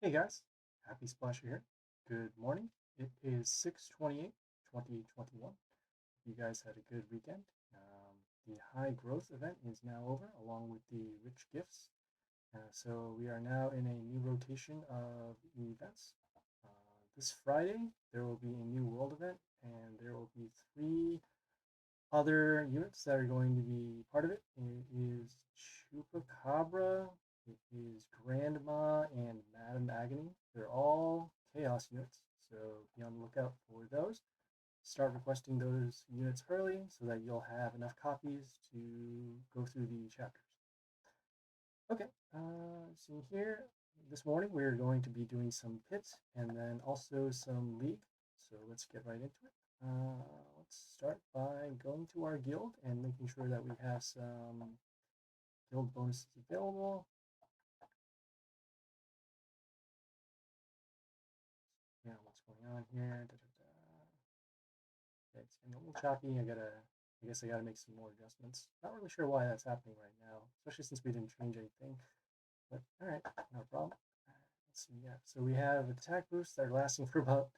Hey guys, Happy Splasher here. Good morning. It is 6/28, 2021. You guys had a good weekend. The high growth event is now over, along with the rich gifts. So we are now in a new rotation of events. This Friday, there will be a new world event, and there will be three other units that are going to be part of it. It is Chupacabra, it is Grandma, and Madame Agony. They're all Chaos units, so be on the lookout for those. Start requesting those units early so that you'll have enough copies to go through the chapters. Okay, see here. This morning we're going to be doing some pits and then also some league. So let's get right into it. Let's start by going to our guild and making sure that we have some guild bonuses available. Yeah, what's going on here? Da, da, da. Okay, it's getting a little choppy. I guess I gotta make some more adjustments. Not really sure why that's happening right now, especially since we didn't change anything. But all right, no problem. Let's see. Yeah, so we have attack boosts that are lasting for about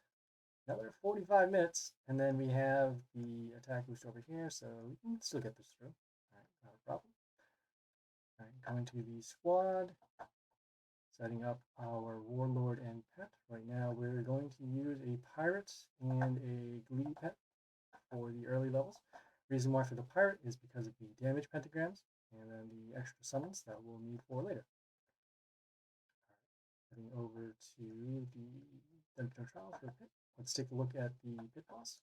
another 45 minutes, and then we have the attack boost over here, so we can still get this through. All right, not a problem. All right, going to the squad, setting up our warlord and pet. Right now, we're going to use a pirate and a glee pet for the early levels. Reason why for the pirate is because of the damage pentagrams and then the extra summons that we'll need for later. Heading over to the trial for pit. Let's take a look at the pit boss.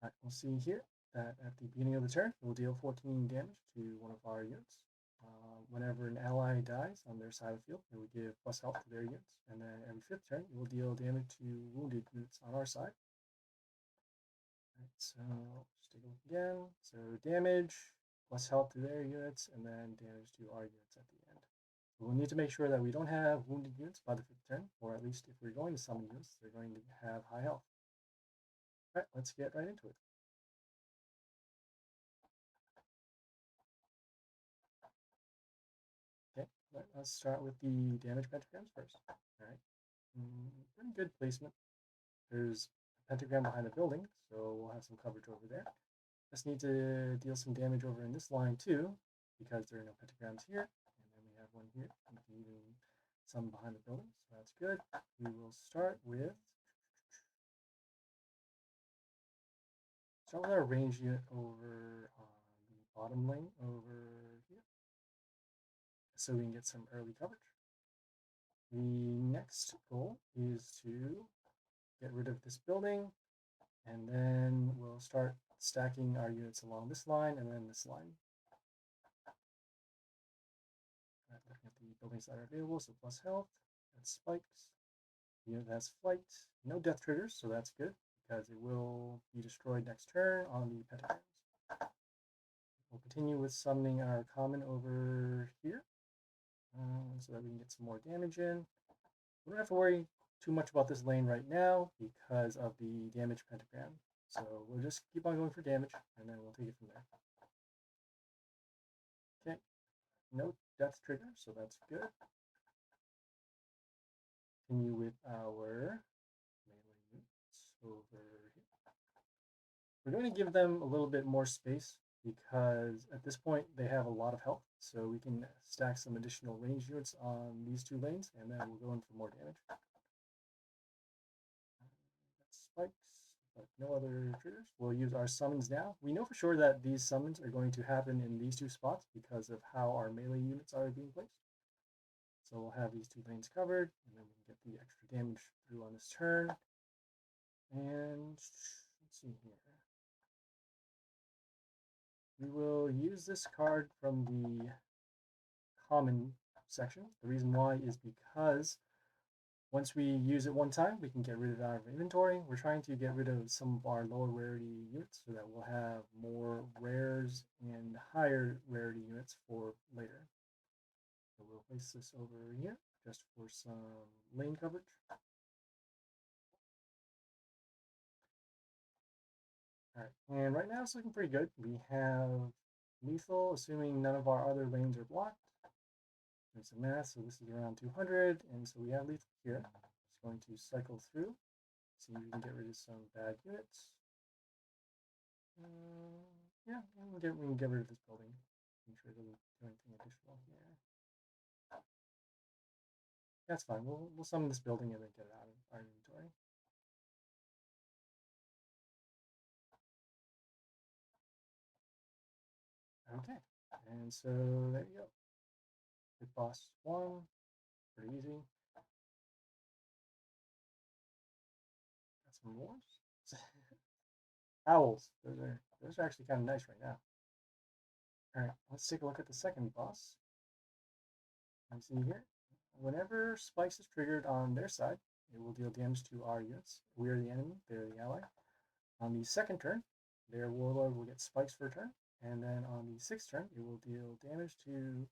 All right, we'll see here that at the beginning of the turn, it will deal 14 damage to one of our units. Whenever an ally dies on their side of the field, it will give plus health to their units. And then every fifth turn, it will deal damage to wounded units on our side. All right, so just take a look again. So damage, plus health to their units, and then damage to our units at the end. We'll need to make sure that we don't have wounded units by the fifth turn, or at least if we're going to summon units, they're going to have high health. All right, let's get right into it. Okay, let's start with the damage pentagrams first. All right, pretty good placement. There's a pentagram behind the building, so we'll have some coverage over there. Just need to deal some damage over in this line too, because there are no pentagrams here. And then we have one here, and even some behind the building, so that's good. We will start with our range unit over on the bottom lane over here, so we can get some early coverage. The next goal is to get rid of this building, and then we'll start stacking our units along this line and then this line. Looking at the buildings that are available, so plus health, that's spikes. The unit has flight, no death triggers, so that's good because it will be destroyed next turn on the pentagrams. We'll continue with summoning our common over here so that we can get some more damage in. We don't have to worry too much about this lane right now because of the damage pentagram. So we'll just keep on going for damage and then we'll take it from there. Okay, no death trigger, so that's good. Continue with our melee units over here. We're going to give them a little bit more space because at this point they have a lot of health, so we can stack some additional range units on these two lanes and then we'll go in for more damage. That's spikes, but no other triggers. We'll use our summons now. We know for sure that these summons are going to happen in these two spots because of how our melee units are being placed. So we'll have these two lanes covered, and then we can get the extra damage through on this turn. And let's see here. We will use this card from the common section. The reason why is because once we use it one time, we can get rid of it out of inventory. We're trying to get rid of some of our lower rarity units so that we'll have more rares and higher rarity units for later. So we'll place this over here just for some lane coverage. All right, and right now it's looking pretty good. We have lethal, assuming none of our other lanes are blocked. Doing some math, so this is around 200, and so we have lethal here. It's going to cycle through, see if we can get rid of some bad units. Yeah, we can get rid of this building. Make sure it doesn't do anything additional here. That's fine. We'll summon this building and then get it out of our inventory. Okay, and so there you go. Hit boss 1, pretty easy. Got some more. Owls. Those are actually kind of nice right now. All right, let's take a look at the second boss. You see here, whenever spikes is triggered on their side, it will deal damage to our units. We are the enemy, they're the ally. On the second turn, their warlord will get spikes for a turn, and then on the sixth turn, it will deal damage to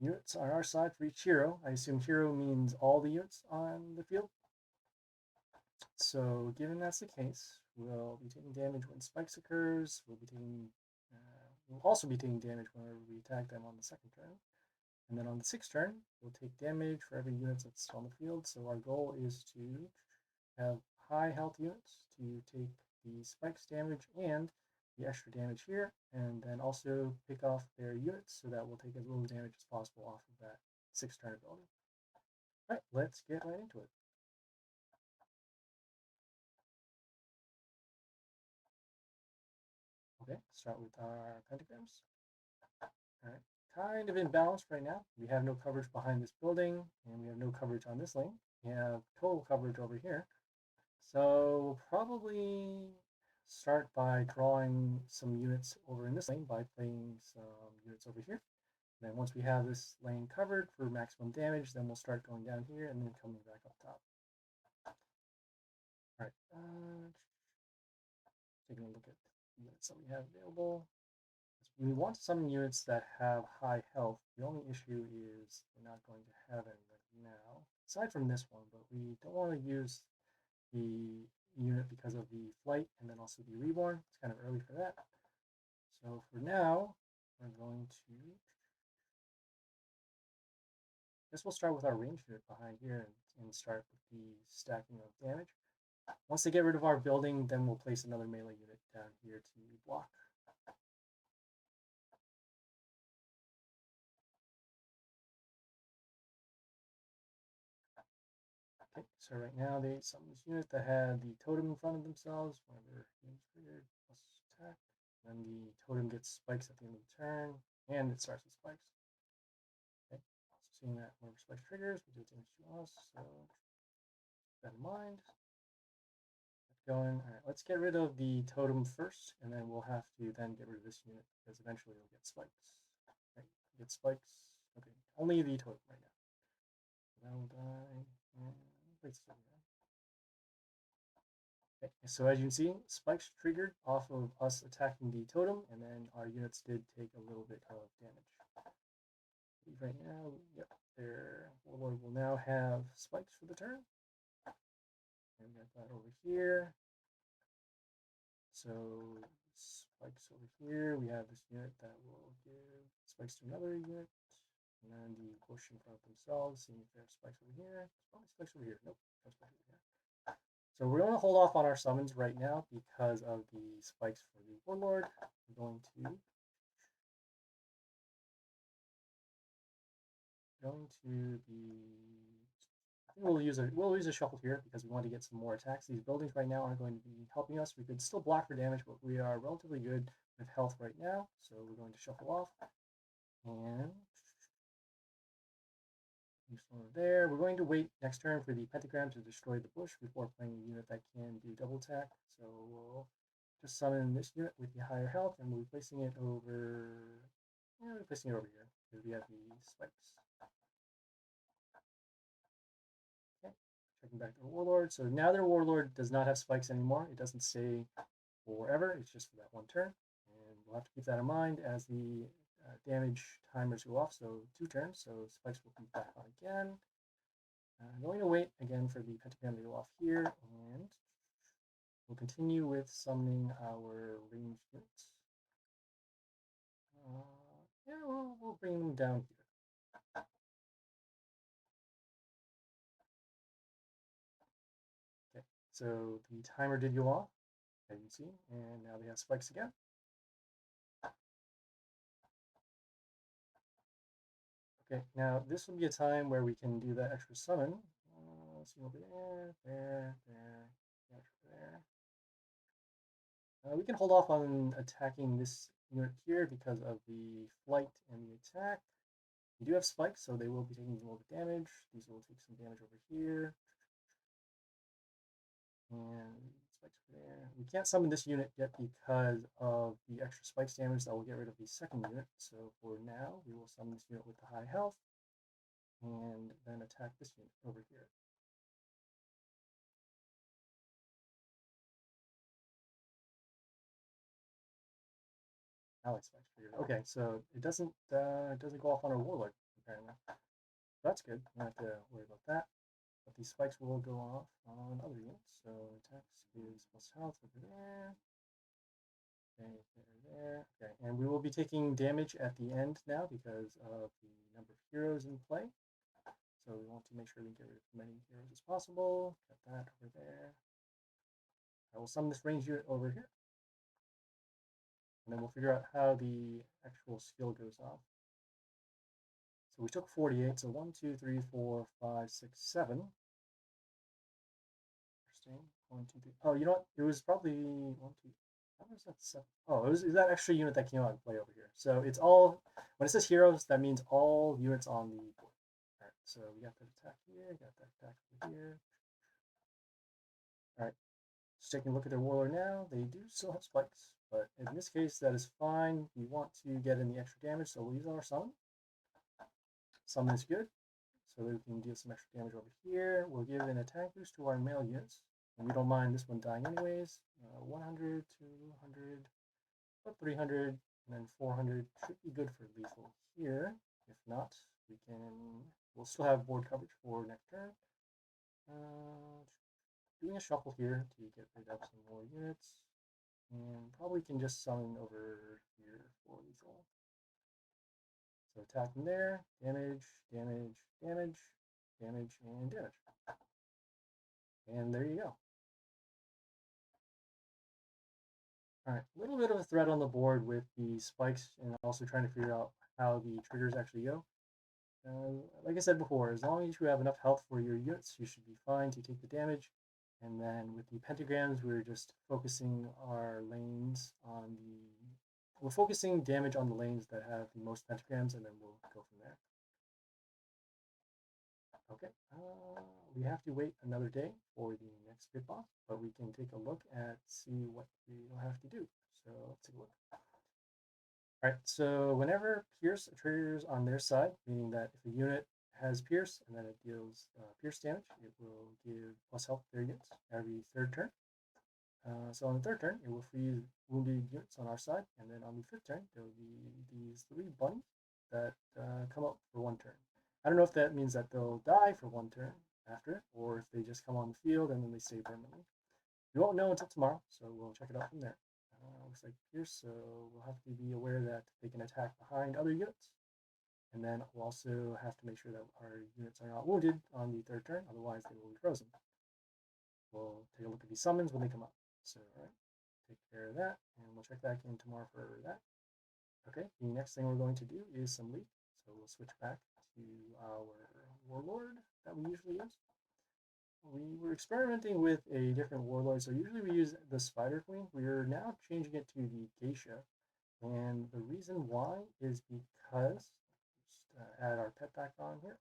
units on our side for each hero. I assume hero means all the units on the field. So, given that's the case, we'll be taking damage when spikes occurs. We'll also be taking damage whenever we attack them on the second turn. And then on the sixth turn, we'll take damage for every unit that's on the field. So our goal is to have high health units to take the spikes damage and the extra damage here, and then also pick off their units so that we'll take as little damage as possible off of that sixth turn ability. All right, let's get right into it. Okay, start with our pentagrams. All right, kind of imbalanced right now. We have no coverage behind this building, and we have no coverage on this lane. We have total coverage over here. So we'll probably start by drawing some units over in this lane by playing some units over here. And then once we have this lane covered for maximum damage, then we'll start going down here and then coming back up top. All right, taking a look at the units that we have available. We want to summon units that have high health. The only issue is we're not going to have any right now, aside from this one, but we don't want to use the unit because of the flight and then also the reborn. It's kind of early for that. So for now, we're going to, I guess we'll start with our ranged unit behind here and start with the stacking of damage. Once they get rid of our building, then we'll place another melee unit down here to block. Okay, so right now they summon this unit that had the totem in front of themselves whenever units triggered plus attack. Then the totem gets spikes at the end of the turn, and it starts with spikes. Okay, also seeing that whenever spikes triggers, we do damage to us, so keep that in mind. Going. All right, let's get rid of the totem first, and then we'll have to then get rid of this unit because eventually it'll get spikes. Right, get spikes. Okay, only the totem right now. That will die. And wait, still there. Okay, so as you can see, spikes triggered off of us attacking the totem, and then our units did take a little bit of damage. Right now, yep, their warlord will now have spikes for the turn. And we got that over here. So spikes over here. We have this unit that will give spikes to another unit. And then the bush in front of themselves, seeing if they have spikes over here. Probably spikes over here. Nope, no spikes over here. So we're going to hold off on our summons right now because of the spikes for the warlord. We're going to I think we'll use a shuffle here because we want to get some more attacks. These buildings right now aren't going to be helping us. We could still block for damage, but we are relatively good with health right now. So we're going to shuffle off and over there. We're going to wait next turn for the pentagram to destroy the bush before playing a unit that can do double attack. So we'll just summon this unit with the higher health, and we'll be placing it over. Yeah, we're placing it over here because we have the spikes. Okay, checking back the warlord. So now their warlord does not have spikes anymore. It doesn't stay forever. It's just for that one turn, and we'll have to keep that in mind as the damage timers go off. So 2 turns. So spikes will be back on again. I'm going to wait again for the pentagram to go off here, and we'll continue with summoning our ranged units. Yeah, we'll bring them down here. So the timer did go off, as you can see, and now they have spikes again. Okay, now this will be a time where we can do that extra summon. Let's see over there. We can hold off on attacking this unit here because of the flight and the attack. You do have spikes, so they will be taking a little bit of damage. These will take some damage over here. And spikes over there. We can't summon this unit yet because of the extra spikes damage that will get rid of the second unit. So for now, we will summon this unit with the high health and then attack this unit over here. Alex spikes for you. Okay, so it doesn't go off on our warlord apparently. That's good. You don't have to worry about that. But these spikes will go off on other units. So attacks is plus health over there. Okay, there. Okay, and we will be taking damage at the end now because of the number of heroes in play. So we want to make sure we get rid of as many heroes as possible. Got that over there. I will summon this range unit over here. And then we'll figure out how the actual skill goes off. So we took 48, so 1, 2, 3, 4, 5, 6, 7. Interesting. 1, 2, 3. Oh, you know what? It was probably 1, 2. How was that 7? Oh, is that extra unit that came out and play over here. So it's all, when it says heroes, that means all units on the board. All right, so we got that attack here, got that attack over here. All right, just taking a look at their warlord now. They do still have spikes, but in this case, that is fine. We want to get in the extra damage, so we'll use our summon. Summon is good, so that we can deal some extra damage over here. We'll give an attack boost to our male units, and we don't mind this one dying anyways. 100, 200, about 300, and then 400 should be good for lethal here. If not, we'll still have board coverage for next turn. Doing a shuffle here to get rid of some more units, and probably can just summon over here for lethal. So attack them there, damage, damage, damage, damage, and damage. And there you go. All right, a little bit of a threat on the board with the spikes and also trying to figure out how the triggers actually go. Like I said before, as long as you have enough health for your units, you should be fine to take the damage. And then with the pentagrams, we're just focusing our lanes on we're focusing damage on the lanes that have the most pentagrams, and then we'll go from there. Okay, we have to wait another day for the next bit boss, but we can take a look at see what we'll have to do. So let's take a look. All right, so whenever Pierce triggers on their side, meaning that if a unit has Pierce and then it deals Pierce damage, it will give plus health to their units every third turn. So on the third turn, it will freeze wounded units on our side, and then on the fifth turn, there will be these 3 bunnies that come up for 1 turn. I don't know if that means that they'll die for 1 turn after, or if they just come on the field and then they stay permanently. We won't know until tomorrow, so we'll check it out from there. Looks like Pierce, so we'll have to be aware that they can attack behind other units. And then we'll also have to make sure that our units are not wounded on the third turn, otherwise they will be frozen. We'll take a look at these summons when they come up. So, all right, take care of that, and we'll check back in tomorrow for that. Okay, the next thing we're going to do is some leap. So we'll switch back to our warlord that we usually use. We were experimenting with a different warlord, so usually we use the Spider Queen. We are now changing it to the Geisha, and the reason why is because, just add our pet back on here,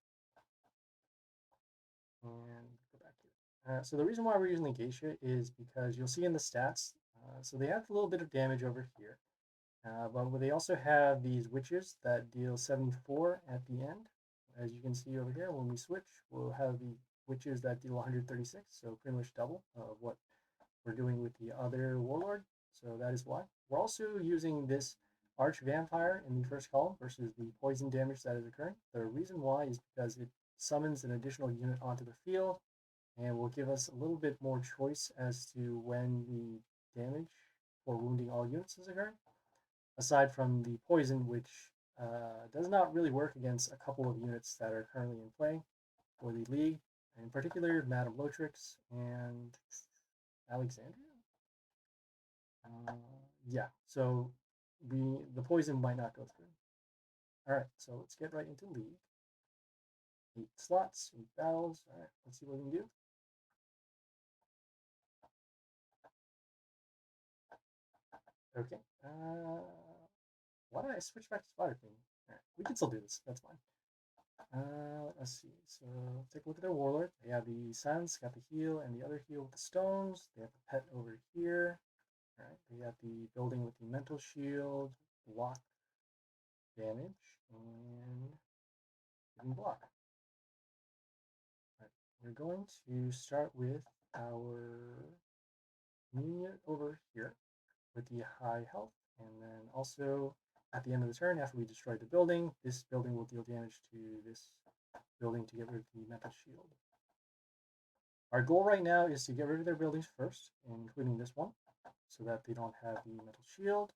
and go back here. So the reason why we're using the Geisha is because you'll see in the stats, so they have a little bit of damage over here, but they also have these witches that deal 74 at the end. As you can see over here, when we switch, we'll have the witches that deal 136, so pretty much double of what we're doing with the other warlord. So that is why. We're also using this arch vampire in the first column versus the poison damage that is occurring. The reason why is because it summons an additional unit onto the field and will give us a little bit more choice as to when the damage for wounding all units is occurring, aside from the poison, which does not really work against a couple of units that are currently in play for the league, in particular Madame Lotrix and Alexandria? Yeah, so the poison might not go through. All right, so let's get right into League. 8 slots, 8 battles. All right, let's see what we can do. Okay. Why did I switch back to Spider Queen? All right, we can still do this. That's fine. Let's see. So take a look at their warlord. They have the silence, got the heal, and the other heal with the stones. They have the pet over here. All right. They got the building with the mental shield, block damage, and giving block. All right. We're going to start with our unit over here with the high health, and then also at the end of the turn, after we destroy the building, this building will deal damage to this building to get rid of the mental shield. Our goal right now is to get rid of their buildings first, including this one, so that they don't have the mental shield.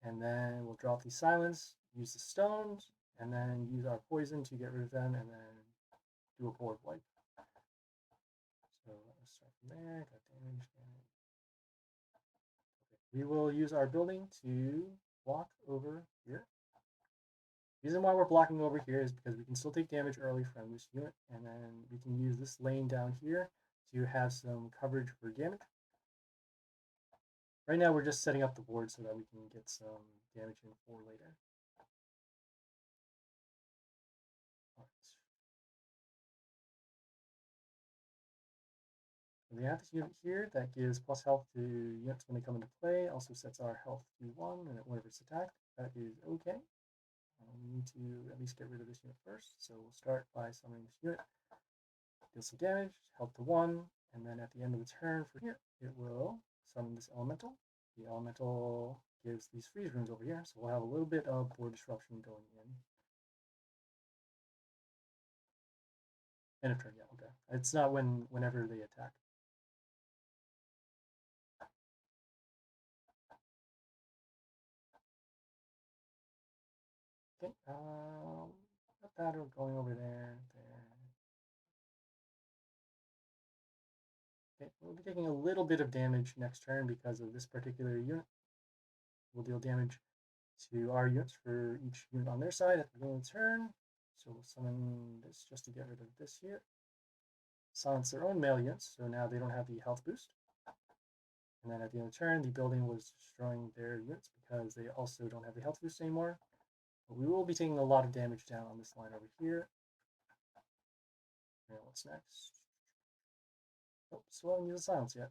And then we'll drop the silence, use the stones, and then use our poison to get rid of them, and then do a board wipe. So let's start from there. Got damage. Okay. We will use our building to block over here. The reason why we're blocking over here is because we can still take damage early from this unit, and then we can use this lane down here to have some coverage for damage. Right now we're just setting up the board so that we can get some damage in for later. We have this unit here that gives plus health to units when they come into play. Also sets our health to 1 whenever it's attacked. That is okay. We need to at least get rid of this unit first. So we'll start by summoning this unit. Deal some damage, health to 1, and then at the end of the turn for here, it will summon this elemental. The elemental gives these freeze runes over here, so we'll have a little bit of board disruption going in. End of turn, yeah, okay. It's not whenever they attack. Okay, got that going over there. Okay, we'll be taking a little bit of damage next turn because of this particular unit. We'll deal damage to our units for each unit on their side at the beginning of the turn. So we'll summon this just to get rid of this here. Silence their own melee units, so now they don't have the health boost. And then at the end of the turn, the building was destroying their units because they also don't have the health boost anymore. But we will be taking a lot of damage down on this line over here. And what's next? Oh, still haven't used the silence yet.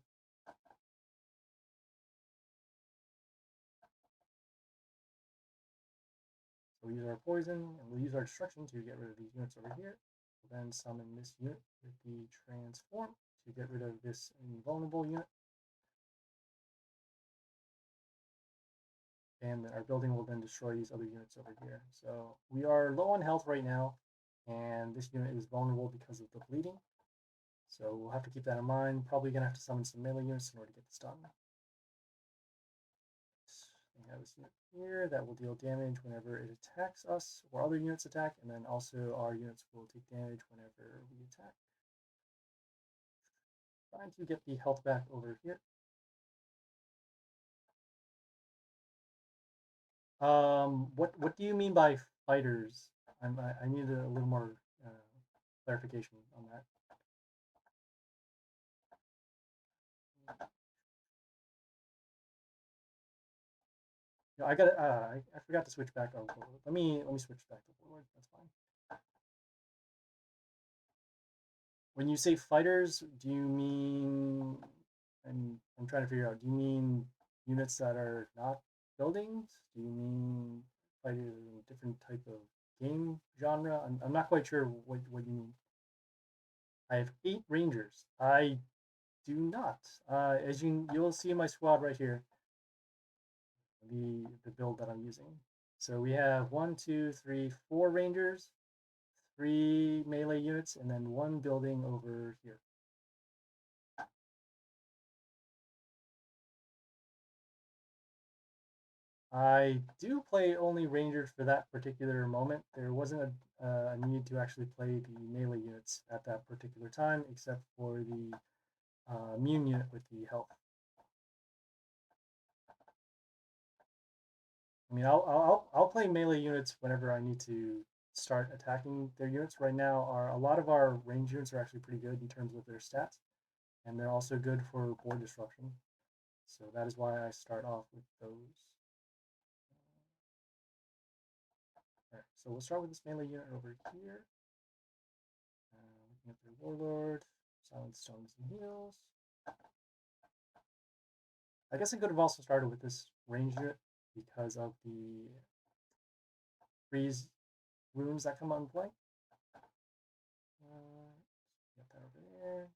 So we'll use our poison, and we'll use our destruction to get rid of these units over here. We'll then summon this unit with the transform to get rid of this invulnerable unit. And our building will then destroy these other units over here. So we are low on health right now, and this unit is vulnerable because of the bleeding. So we'll have to keep that in mind. Probably going to have to summon some melee units in order to get this done. We have this unit here that will deal damage whenever it attacks us or other units attack, and then also our units will take damage whenever we attack. Trying to get the health back over here. What do you mean by fighters? I need a little more clarification on that. No, I got it. I forgot to switch back on Warlord. Let me switch back to Warlord. That's fine. When you say fighters, do you mean? I'm trying to figure out. Do you mean units that are not buildings? Do you mean fighters in a different type of game genre? I'm not quite sure what you mean. I have 8 Rangers. I do not. As you'll see in my squad right here, the build that I'm using. So we have 1, 2, 3, 4 Rangers, 3 melee units, and then 1 building over here. I do play only Rangers for that particular moment. There wasn't a need to actually play the melee units at that particular time, except for the immune unit with the health. I mean, I'll play melee units whenever I need to start attacking their units. Right now, a lot of our range units are actually pretty good in terms of their stats, and they're also good for board disruption. So that is why I start off with those. Alright, so we'll start with this melee unit over here. Looking at their warlord, silent stones and heals. I guess I could have also started with this range unit because of the freeze runes that come out in play. Get that over there.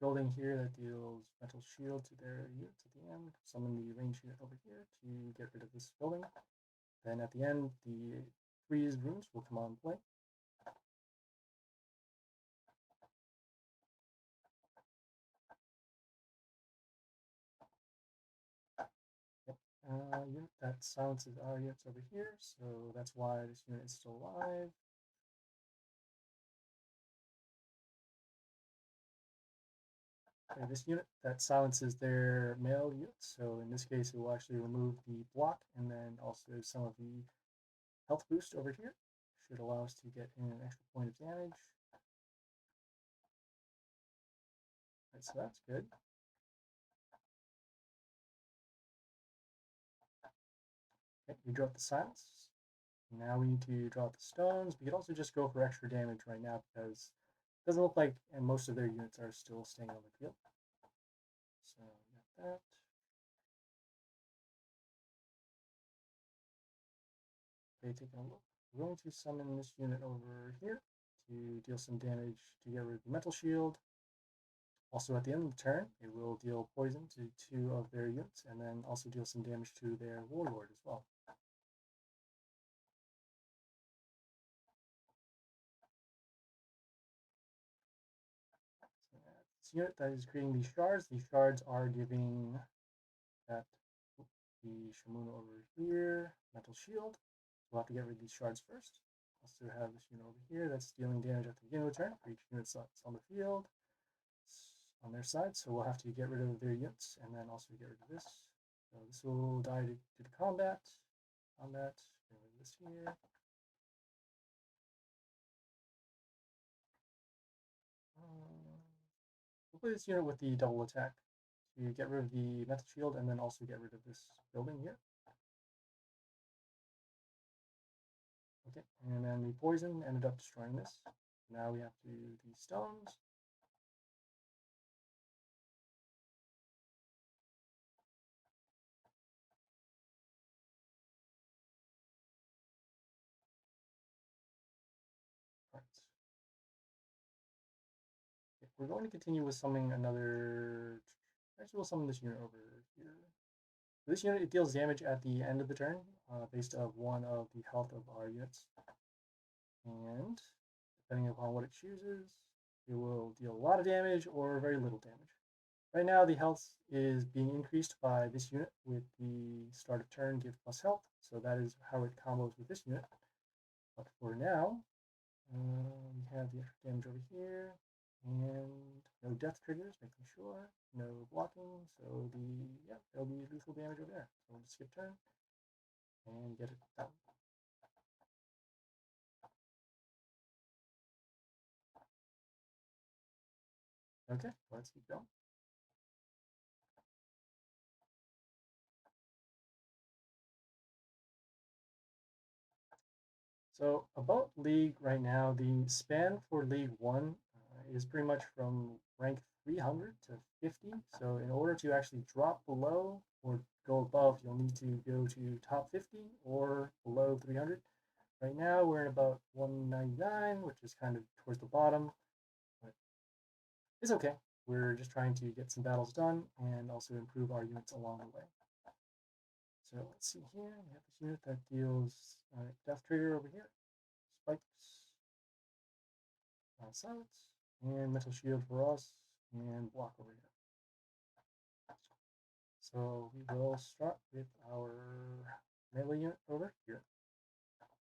Building here that deals mental shield to their units at the end. Summon the range unit over here to get rid of this building. Then at the end, the freeze runes will come out in play. Unit that silences our units over here, so that's why this unit is still alive. Okay, this unit that silences their male units, so in this case it will actually remove the block and then also some of the health boost over here. Should allow us to get in an extra point of damage. Right, so that's good. Okay, we drop the silence. Now we need to draw the stones. We could also just go for extra damage right now because it doesn't look like and most of their units are still staying on the field. So we got that. Okay, taking a look. We're going to summon this unit over here to deal some damage to get rid of the mental shield. Also at the end of the turn, it will deal poison to 2 of their units and then also deal some damage to their warlord as well. This unit that is creating these shards are giving that the Shamuna over here, mental shield. We'll have to get rid of these shards first. Also have this unit over here that's dealing damage at the beginning of the turn for each unit that's on the field. It's on their side, so we'll have to get rid of their units and then also get rid of this. So this will die due to combat. Get rid of this here. We'll play this unit with the double attack to get rid of the mental shield and then also get rid of this building here. Okay, and then the poison ended up destroying this. Now we have to do the stones. Right. Okay, we're going to continue with summoning another. Actually, we'll summon this unit over here. This unit, it deals damage at the end of the turn, based on 1 of the health of our units. And depending upon what it chooses, it will deal a lot of damage or very little damage. Right now, the health is being increased by this unit with the start of turn give plus health, so that is how it combos with this unit. But for now, we have the extra damage over here, and no death triggers, making sure, no blocking, so there'll be lethal damage over there. So we'll just skip turn and get it done. Okay, let's keep going. So about League right now, the span for League 1 is pretty much from rank 300 to 50. So in order to actually drop below or go above, you'll need to go to top 50 or below 300. Right now we're in about 199, which is kind of towards the bottom, but it's okay. We're just trying to get some battles done and also improve our units along the way. So let's see here. We have this unit that deals death trigger over here, spikes, silence, and mental shield for us, and block over here. So we will start with our melee unit over here.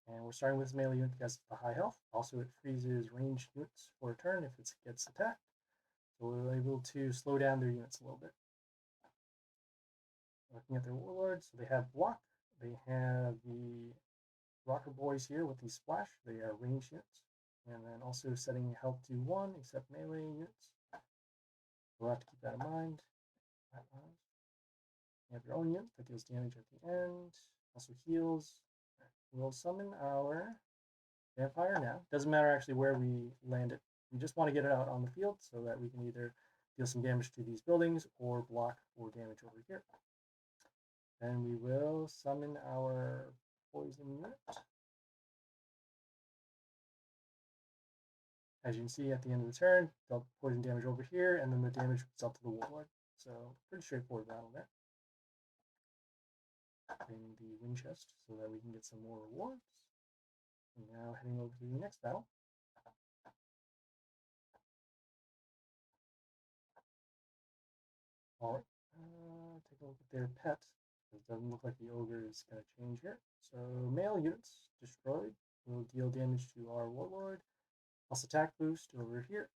And we're starting with this melee unit because of the high health. Also, it freezes ranged units for a turn if it gets attacked. So we're able to slow down their units a little bit. Looking at their warlords, so they have block, they have the Rocker Boys here with the splash. They are ranged units. And then also setting health to 1 except melee units. We'll have to keep that in mind. You have your own unit that deals damage at the end. Also heals. We'll summon our vampire now. Doesn't matter actually where we land it. We just want to get it out on the field so that we can either deal some damage to these buildings or block for damage over here. Then we will summon our poison unit. As you can see at the end of the turn, dealt poison damage over here, and then the damage was dealt to the warlord. So pretty straightforward battle there. In the wind chest so that we can get some more rewards. And now heading over to the next battle. Alright, take a look at their pet. It doesn't look like the ogre is going to change here. So male units destroyed will deal damage to our warlord. Plus attack boost over here.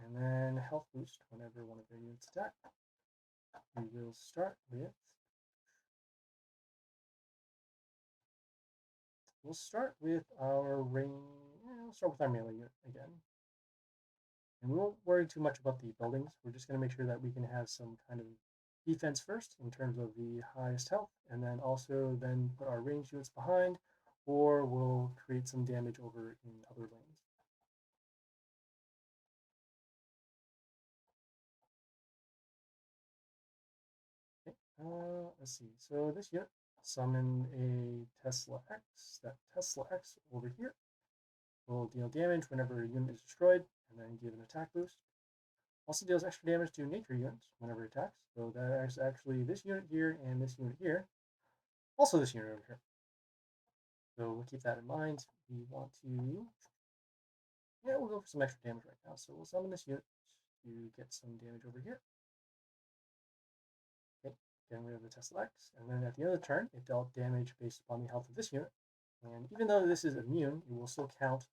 And then health boost whenever one of their units attack. We will start with... We'll start with our we'll start with our melee unit again. And we won't worry too much about the buildings. We're just going to make sure that we can have some kind of defense first in terms of the highest health, and then also then put our ranged units behind, or we'll create some damage over in other lanes. Okay, let's see. So this unit summoned a Tesla X. That Tesla X over here will deal damage whenever a unit is destroyed, and then give an attack boost. Also deals extra damage to nature units whenever it attacks. So that is actually this unit here and this unit here. Also this unit over here. So we'll keep that in mind. We want to... Yeah, we'll go for some extra damage right now. So we'll summon this unit to get some damage over here. Okay, getting rid of the Tesla X. And then at the end of the turn, it dealt damage based upon the health of this unit. And even though this is immune, it will still count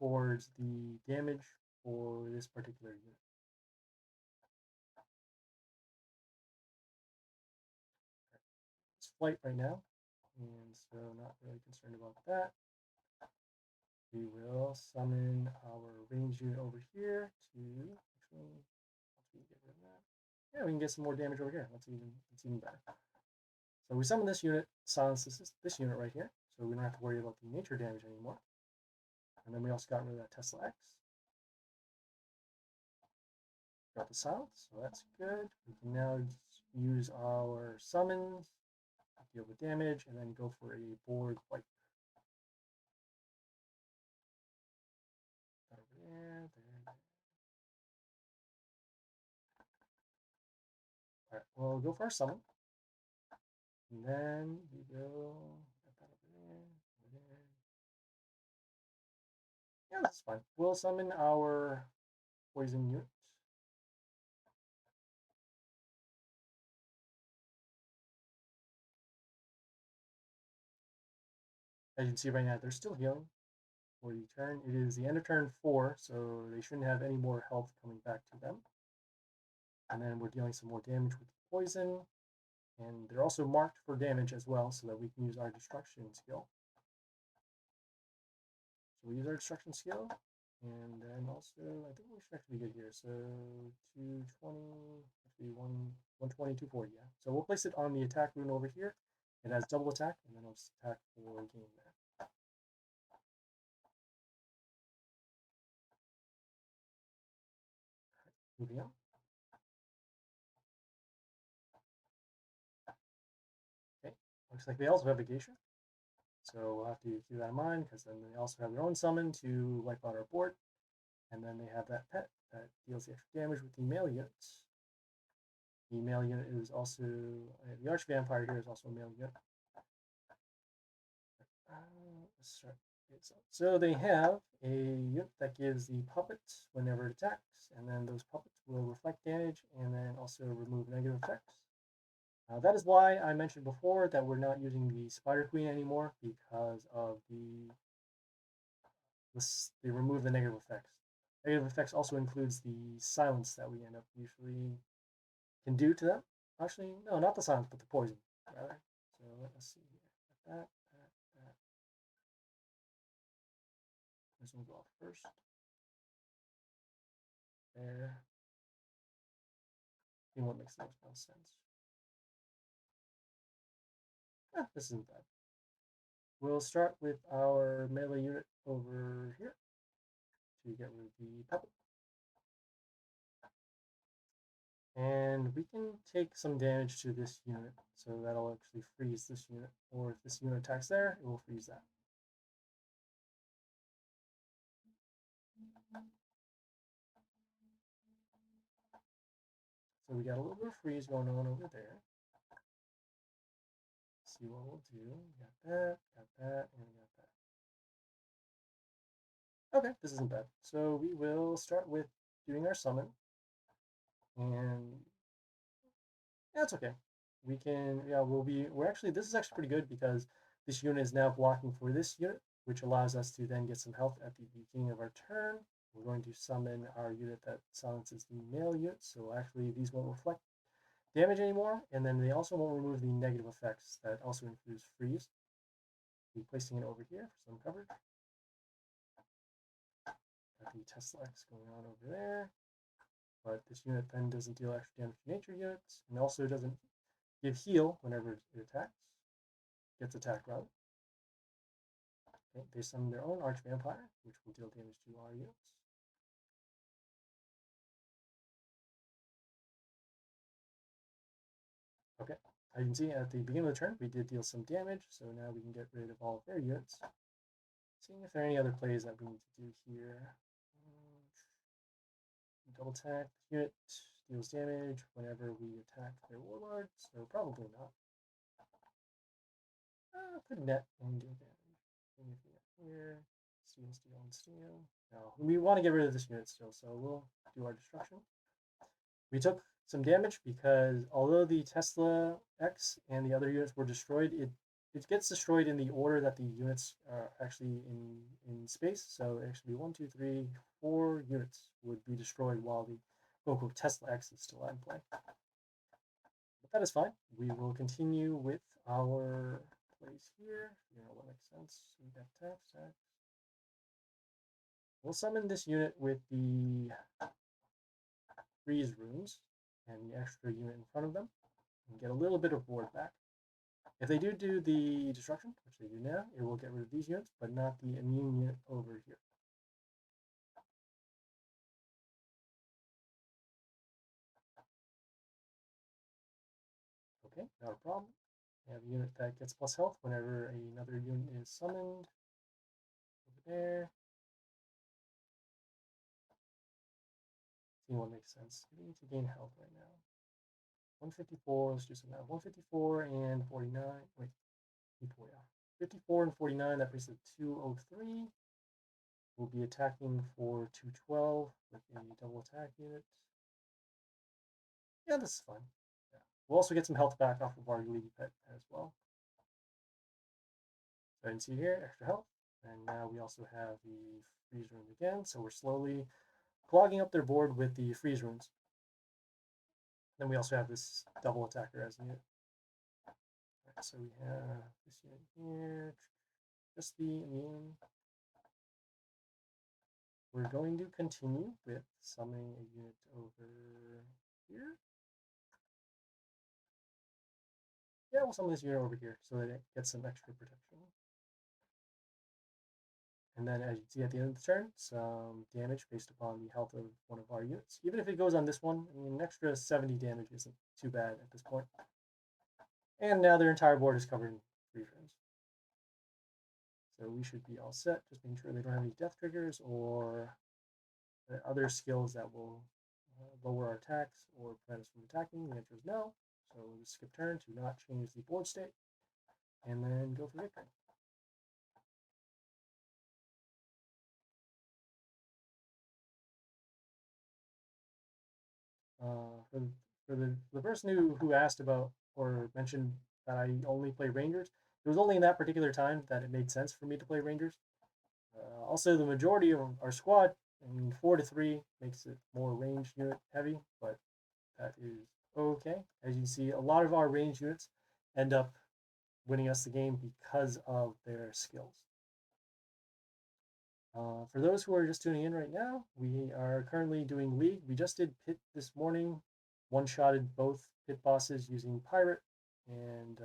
towards the damage for this particular unit. It's flight right now, and so not really concerned about that. We will summon our range unit over here to actually get rid of that. Yeah, we can get some more damage over here. That's even better. So we summon this unit, silence this unit right here, so we don't have to worry about the nature damage anymore. And then we also got rid of that Tesla X. Got the silence, so that's good. We can now use our summons, deal with damage, and then go for a board wipe. There. Alright, we'll go for our summon. And then we will get that over there. Yeah, that's fine. We'll summon our poison unit. As you can see right now, they're still healing for the turn. It is the end of turn 4, so they shouldn't have any more health coming back to them. And then we're dealing some more damage with poison. And they're also marked for damage as well, so that we can use our destruction skill. So we use our destruction skill, and then also, I think we should actually be good here. So 220, actually 120, 240, yeah. So we'll place it on the attack rune over here. It has double attack, and then it'll just attack for gain there. Moving on. Okay, looks like they also have a geisha. So we'll have to keep that in mind, because then they also have their own summon to wipe out our board. And then they have that pet that deals the extra damage with the male units. The male unit is also, the Arch Vampire here is also a male unit. Let's start this up. So they have a unit that gives the puppets whenever it attacks, and then those puppets will reflect damage and then also remove negative effects. That is why I mentioned before that we're not using the Spider Queen anymore, because of they remove the negative effects. Negative effects also includes the silence that we end up usually can do to them. Actually, no, not the silence, but the poison, rather. So let us see here. That. This one will go off first. There. I think what makes the most sense. This isn't bad. We'll start with our melee unit over here to get rid of the pebble. And we can take some damage to this unit, so that'll actually freeze this unit. Or if this unit attacks there, it will freeze that. So we got a little bit of freeze going on over there. Let's see what we'll do. We got that, and we got that. Okay, this isn't bad. So we will start with doing our summon. And that's okay. We can, we're actually, this is actually pretty good because this unit is now blocking for this unit, which allows us to then get some health at the beginning of our turn. We're going to summon our unit that silences the melee unit, so actually these won't reflect damage anymore, and then they also won't remove the negative effects that also includes freeze. Be placing it over here for some coverage. Got the Tesla X going on over there, but this unit then doesn't deal extra damage to nature units, and also doesn't give heal whenever it attacks. Gets attacked rather. Okay, they summon their own Arch Vampire, which will deal damage to our units. Okay, as you can see at the beginning of the turn, we did deal some damage, so now we can get rid of all of their units. Seeing if there are any other plays that we need to do here. Double attack, the unit deals damage whenever we attack their warlord, so probably not. Could net and deal damage. Here, steal, and steal. No, we want to get rid of this unit still, so we'll do our destruction. We took some damage because although the Tesla X and the other units were destroyed, it gets destroyed in the order that the units are actually in space. So actually 1, 2, 3, 4 units would be destroyed while the quote-unquote Tesla X is still in play. But that is fine. We will continue with our plays here. You know what makes sense. So we got tax. We'll summon this unit with the freeze runes and the extra unit in front of them and get a little bit of board back. If they do the destruction, which they do now, it will get rid of these units, but not the immune unit over here. Okay, not a problem. We have a unit that gets plus health whenever another unit is summoned. Over there. See what makes sense. We need to gain health right now. 154, let's do some math. 154 and 49. Wait, 54 and 49, that brings it to 203. We'll be attacking for 212 with a double attack unit. Yeah, this is fine. Yeah. We'll also get some health back off of our League Pet as well. So you can see here, extra health. And now we also have the freeze runes again. So we're slowly clogging up their board with the freeze runes. Then we also have this double attacker as a unit. Right, so we have this unit here. Just the immune. We're going to continue with summoning a unit over here. Yeah, we'll summon this unit over here so that it gets some extra protection. And then as you see at the end of the turn, some damage based upon the health of one of our units. Even if it goes on this one, I mean, an extra 70 damage isn't too bad at this point. And now their entire board is covered in freeze runes. So we should be all set, just making sure they don't have any death triggers or other skills that will lower our attacks or prevent us from attacking. The answer is no. So we'll just skip turn to not change the board state and then go for victory. For the person who asked about or mentioned that I only play Rangers, it was only in that particular time that it made sense for me to play Rangers. Also, the majority of our squad, I mean, 4 to 3 makes it more range unit heavy, but that is okay. As you see, a lot of our range units end up winning us the game because of their skills. For those who are just tuning in right now, we are currently doing League. We just did Pit this morning, one-shotted both Pit bosses using Pirate, and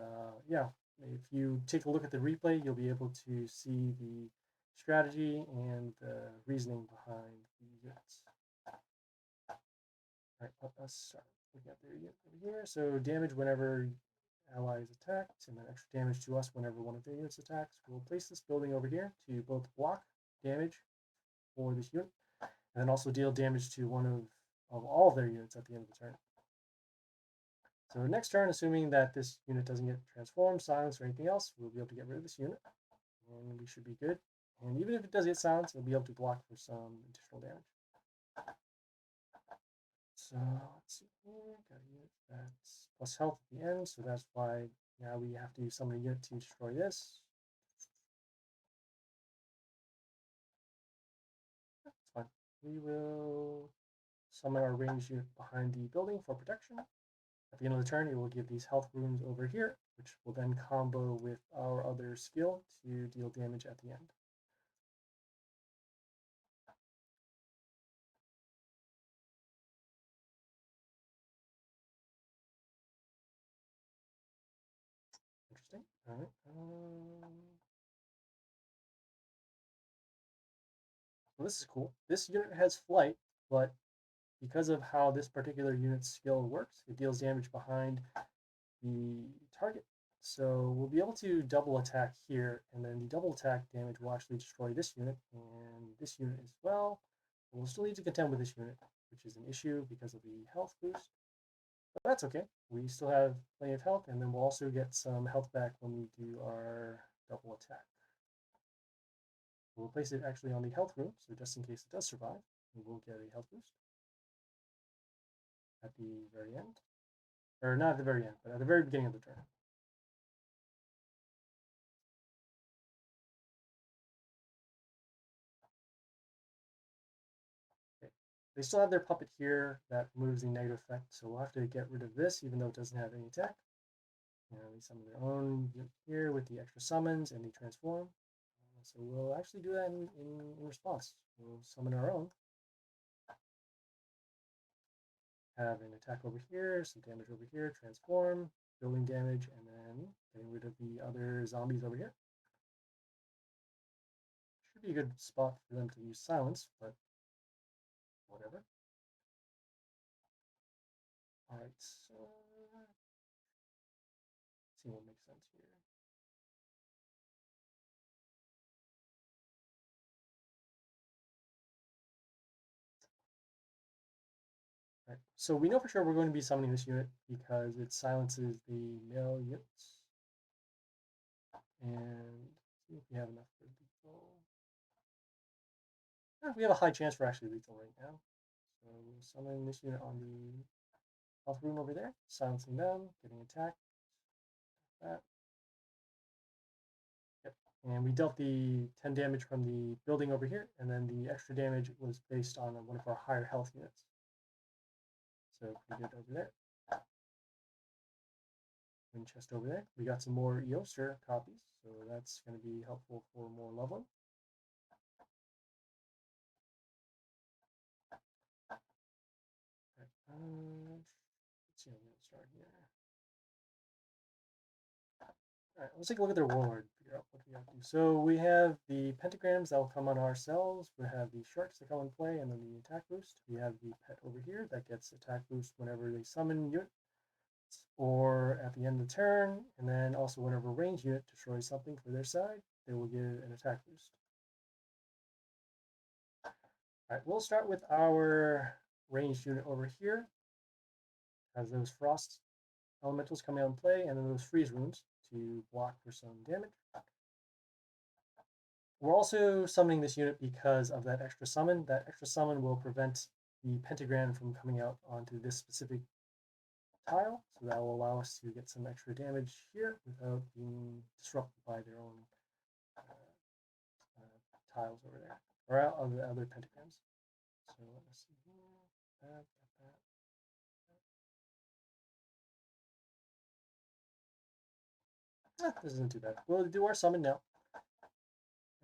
yeah, if you take a look at the replay, you'll be able to see the strategy and the reasoning behind the units. All right, let us start looking at their unit over here. So damage whenever ally is attacked, and then extra damage to us whenever one of their units attacks. We'll place this building over here to both block damage for this unit, and then also deal damage to one of all of their units at the end of the turn. So next turn, assuming that this unit doesn't get transformed, silenced, or anything else, we'll be able to get rid of this unit, and we should be good. And even if it does get silenced, it'll be able to block for some additional damage. So let's see here, got a unit that's plus health at the end, so that's why now we have to summon a unit to destroy this. That's fine. We will summon our ranged unit behind the building for protection. At the end of the turn, it will give these health runes over here, which will then combo with our other skill to deal damage at the end. Interesting. All right. Well, this is cool. This unit has flight, but because of how this particular unit's skill works, it deals damage behind the target. So we'll be able to double attack here, and then the double attack damage will actually destroy this unit and this unit as well. But we'll still need to contend with this unit, which is an issue because of the health boost. But that's okay. We still have plenty of health, and then we'll also get some health back when we do our double attack. We'll place it actually on the health room, so just in case it does survive, we will get a health boost at the very end. Or not at the very end, but at the very beginning of the turn. Okay. They still have their puppet here that removes the negative effect, so we'll have to get rid of this, even though it doesn't have any attack. And they summon their own here with the extra summons and the transform. So we'll actually do that in response. We'll summon our own. Have an attack over here, some damage over here, transform, building damage, and then getting rid of the other zombies over here. Should be a good spot for them to use silence, but whatever. Alright, so let's see what makes sense here. Right. So we know for sure we're going to be summoning this unit because it silences the male units. And see if we have enough for lethal. Yeah, we have a high chance for actually lethal right now. So we'll summon this unit on the health room over there, silencing them, getting attacked. That. Yep. And we dealt the 10 damage from the building over here, and then the extra damage was based on one of our higher health units. So pretty good over there. Win chest over there. We got some more Eoster copies, so that's going to be helpful for more leveling. Let's see, I'm going to start here. All right, let's take a look at their warlord, figure out what we have to do. So we have the pentagrams that will come on ourselves. We have the sharks that come in play, and then the attack boost. We have the pet over here that gets attack boost whenever they summon units or at the end of the turn, and then also whenever a ranged unit destroys something for their side, they will get an attack boost. All right, we'll start with our ranged unit over here. Has those frost elementals coming out in play, and then those freeze runes to block for some damage. We're also summoning this unit because of that extra summon. That extra summon will prevent the pentagram from coming out onto this specific tile, so that will allow us to get some extra damage here without being disrupted by their own tiles over there, or of the other pentagrams. So let's see here. That. This isn't too bad. We'll do our summon now.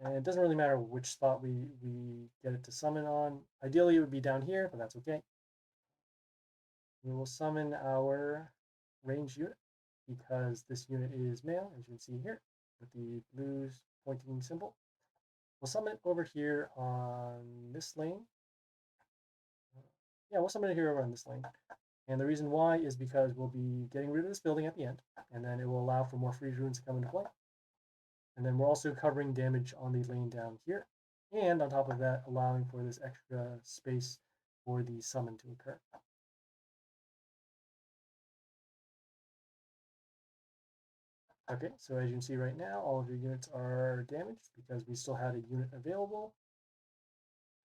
And it doesn't really matter which spot we get it to summon on. Ideally, it would be down here, but that's okay. We will summon our range unit because this unit is male, as you can see here, with the blue pointing symbol. We'll summon it over here on this lane. Yeah, we'll summon it here over on this lane. And the reason why is because we'll be getting rid of this building at the end, and then it will allow for more freeze runes to come into play. And then we're also covering damage on the lane down here, and on top of that, allowing for this extra space for the summon to occur. Okay, so as you can see right now, all of your units are damaged because we still had a unit available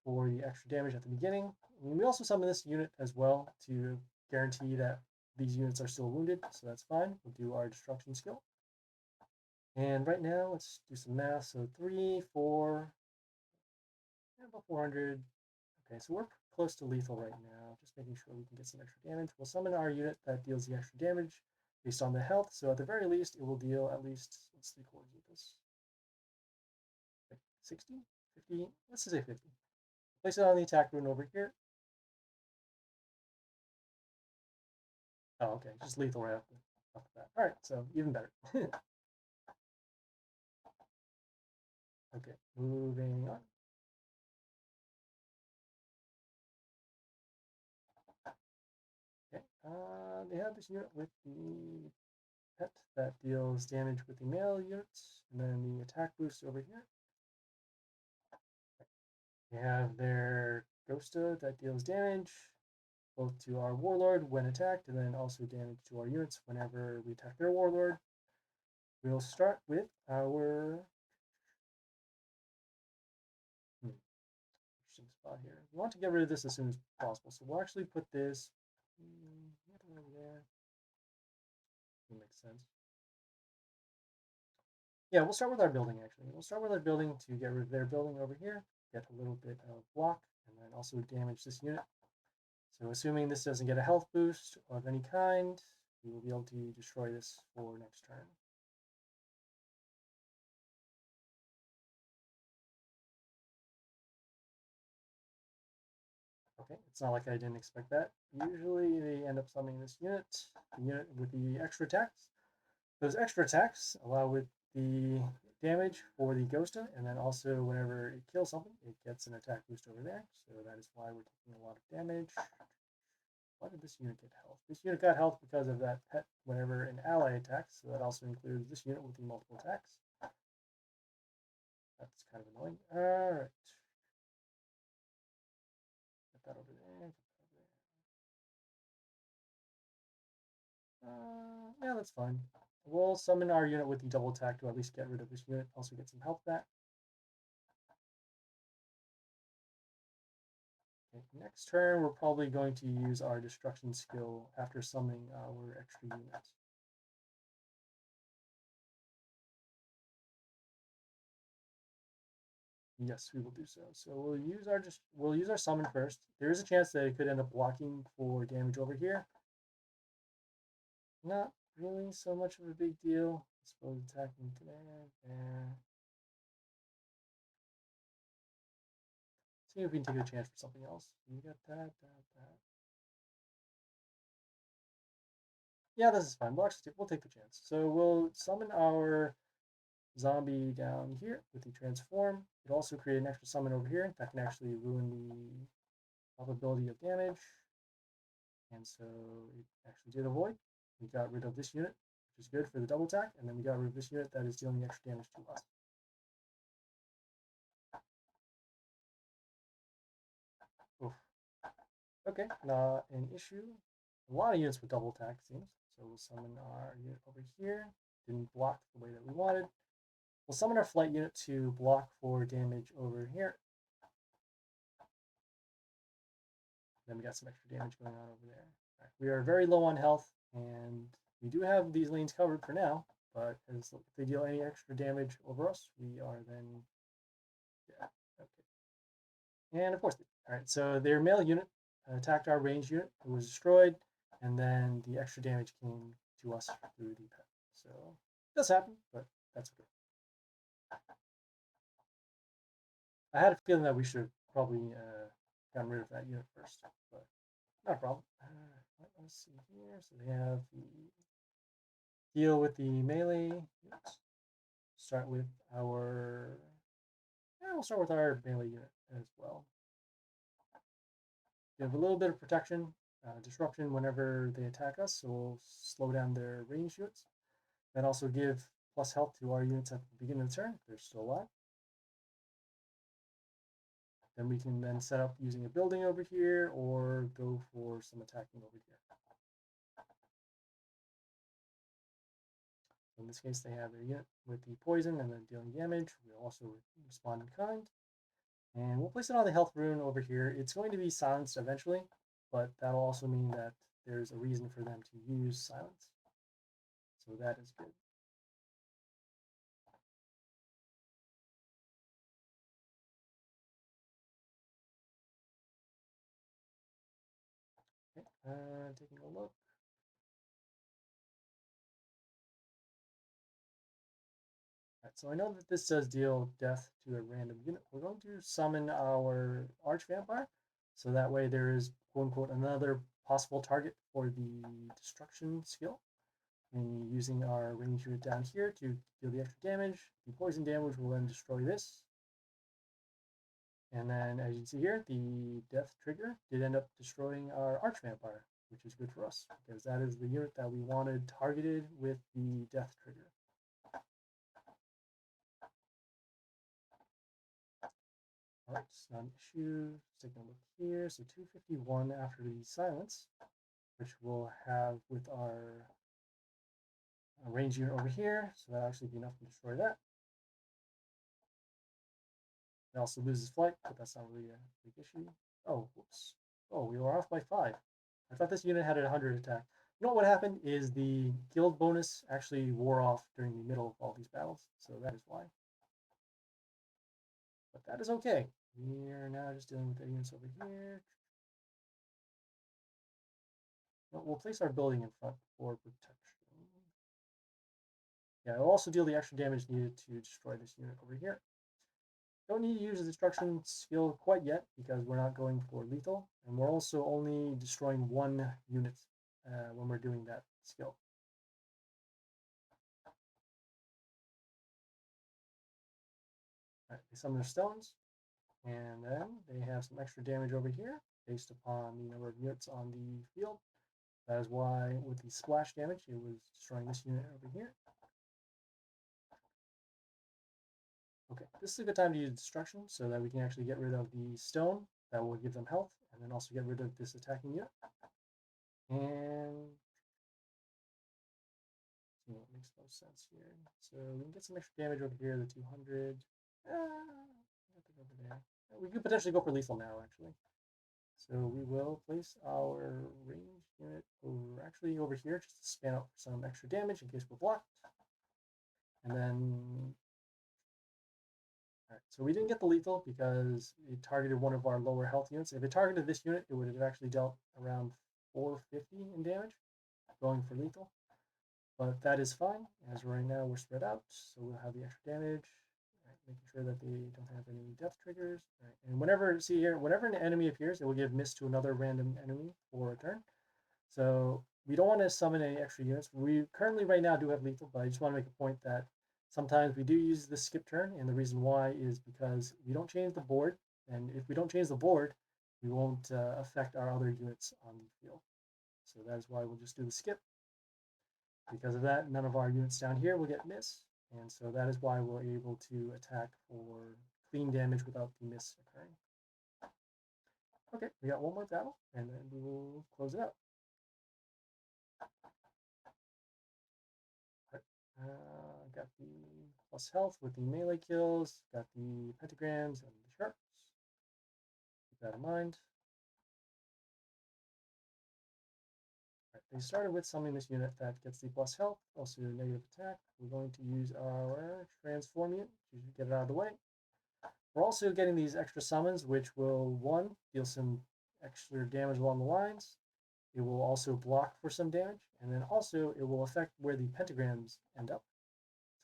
for the extra damage at the beginning. And we also summon this unit as well to guarantee that these units are still wounded, so that's fine. We'll do our destruction skill. And right now, let's do some math. So 3, 4, about 400. Okay, so we're close to lethal right now. Just making sure we can get some extra damage. We'll summon our unit that deals the extra damage based on the health. So at the very least, it will deal at least, what's 3/4 of this? Like 60? 50? Let's just say 50. Place it on the attack rune over here. Oh, okay, just lethal right off the bat. All right, so even better. Okay, moving on. Okay, they have this unit with the pet that deals damage with the male units, and then the attack boost over here. They have their Ghosta that deals damage both to our warlord when attacked, and then also damage to our units whenever we attack their warlord. We'll start with our interesting spot here. We want to get rid of this as soon as possible, so we'll actually put this over there. That makes sense. Yeah, we'll start with our building actually. We'll start with our building to get rid of their building over here, get a little bit of block, and then also damage this unit. So assuming this doesn't get a health boost of any kind, we will be able to destroy this for next turn. Okay, it's not like I didn't expect that. Usually they end up summoning this unit, the unit with the extra attacks. Those extra attacks allow with the damage for the Ghosta, and then also whenever it kills something, it gets an attack boost over there. So that is why we're taking a lot of damage. Why did this unit get health? This unit got health because of that pet whenever an ally attacks, so that also includes this unit with the multiple attacks. That's kind of annoying. Alright. Get that over there. Yeah, that's fine. We'll summon our unit with the double attack to at least get rid of this unit. Also get some health back. Okay, next turn, we're probably going to use our destruction skill after summoning our extra unit. Yes, we will do so. So we'll use our summon first. There is a chance that it could end up blocking for damage over here. Not really so much of a big deal. I suppose attacking there. See if we can take a chance for something else. You got that. Yeah, this is fine. We'll take the chance. So we'll summon our zombie down here with the transform. It'll also create an extra summon over here that can actually ruin the probability of damage. And so it actually did avoid. We got rid of this unit, which is good for the double attack, and then we got rid of this unit that is dealing extra damage to us. Oof. Okay, not an issue. A lot of units with double attack, it seems. So we'll summon our unit over here. Didn't block the way that we wanted. We'll summon our flight unit to block for damage over here. Then we got some extra damage going on over there. Right, we are very low on health, and we do have these lanes covered for now, but if they deal any extra damage over us, we are then, yeah, okay. And of course, all right, so their male unit attacked our range unit, it was destroyed, and then the extra damage came to us through the pet. So does happen, but that's okay. I had a feeling that we should have probably gotten rid of that unit first, but not a problem. Let's see here. So they have the deal with the melee. Let's start with our. Yeah, we'll start with our melee unit as well. They have a little bit of protection, disruption whenever they attack us, so we'll slow down their range units. And also give plus health to our units at the beginning of the turn if they're still alive. Then we can then set up using a building over here or go for some attacking over here. In this case, they have their unit with the poison and then dealing damage. We'll also respond in kind. And we'll place it on the health rune over here. It's going to be silenced eventually, but that'll also mean that there's a reason for them to use silence. So that is good. Okay, taking a look. Right, so I know that this does deal death to a random unit. We're going to summon our Arch Vampire, so that way there is quote unquote another possible target for the destruction skill. And using our range unit down here to deal the extra damage. The poison damage will then destroy this. And then as you can see here, the death trigger did end up destroying our Arch Vampire, which is good for us because that is the unit that we wanted targeted with the death trigger. Alright, it's not an issue. Let's take a look here. So 251 after the silence, which we'll have with our range unit over here. So that'll actually be enough to destroy that. It also loses flight, but that's not really a big issue. Oh, whoops. Oh, we were off by 5. I thought this unit had a 100 attack. You know what happened is the guild bonus actually wore off during the middle of all these battles, so that is why. But that is okay. We are now just dealing with the units over here. We'll place our building in front for protection. Yeah, it'll also deal the extra damage needed to destroy this unit over here. Don't need to use the destruction skill quite yet because we're not going for lethal, and we're also only destroying one unit when we're doing that skill. Right, they summon their stones, and then they have some extra damage over here based upon the number of units on the field. That is why with the splash damage, it was destroying this unit over here. Okay, this is a good time to use destruction so that we can actually get rid of the stone. That will give them health, and then also get rid of this attacking unit. And see what makes most sense here. So we can get some extra damage over here, the 200. Nothing over there. We could potentially go for lethal now, actually. So we will place our range unit over here, just to span out some extra damage in case we're blocked. And then, alright, so we didn't get the lethal because it targeted one of our lower health units. If it targeted this unit, it would have actually dealt around 450 in damage, going for lethal. But that is fine, as right now we're spread out, so we'll have the extra damage. Making sure that they don't have any death triggers. Right. And whenever, see here, whenever an enemy appears, it will give miss to another random enemy for a turn. So we don't want to summon any extra units. We currently right now do have lethal, but I just want to make a point that sometimes we do use the skip turn, and the reason why is because we don't change the board, and if we don't change the board, we won't affect our other units on the field. So that is why we'll just do the skip. Because of that, none of our units down here will get miss. And so that is why we're able to attack for clean damage without the miss occurring. Okay, we got one more battle, and then we will close it out. Got the plus health with the melee kills, got the pentagrams and the sharps. Keep that in mind. Right, they started with summoning this unit that gets the plus health, also negative attack. We're going to use our transform unit to get it out of the way. We're also getting these extra summons, which will, one, deal some extra damage along the lines. It will also block for some damage, and then also it will affect where the pentagrams end up.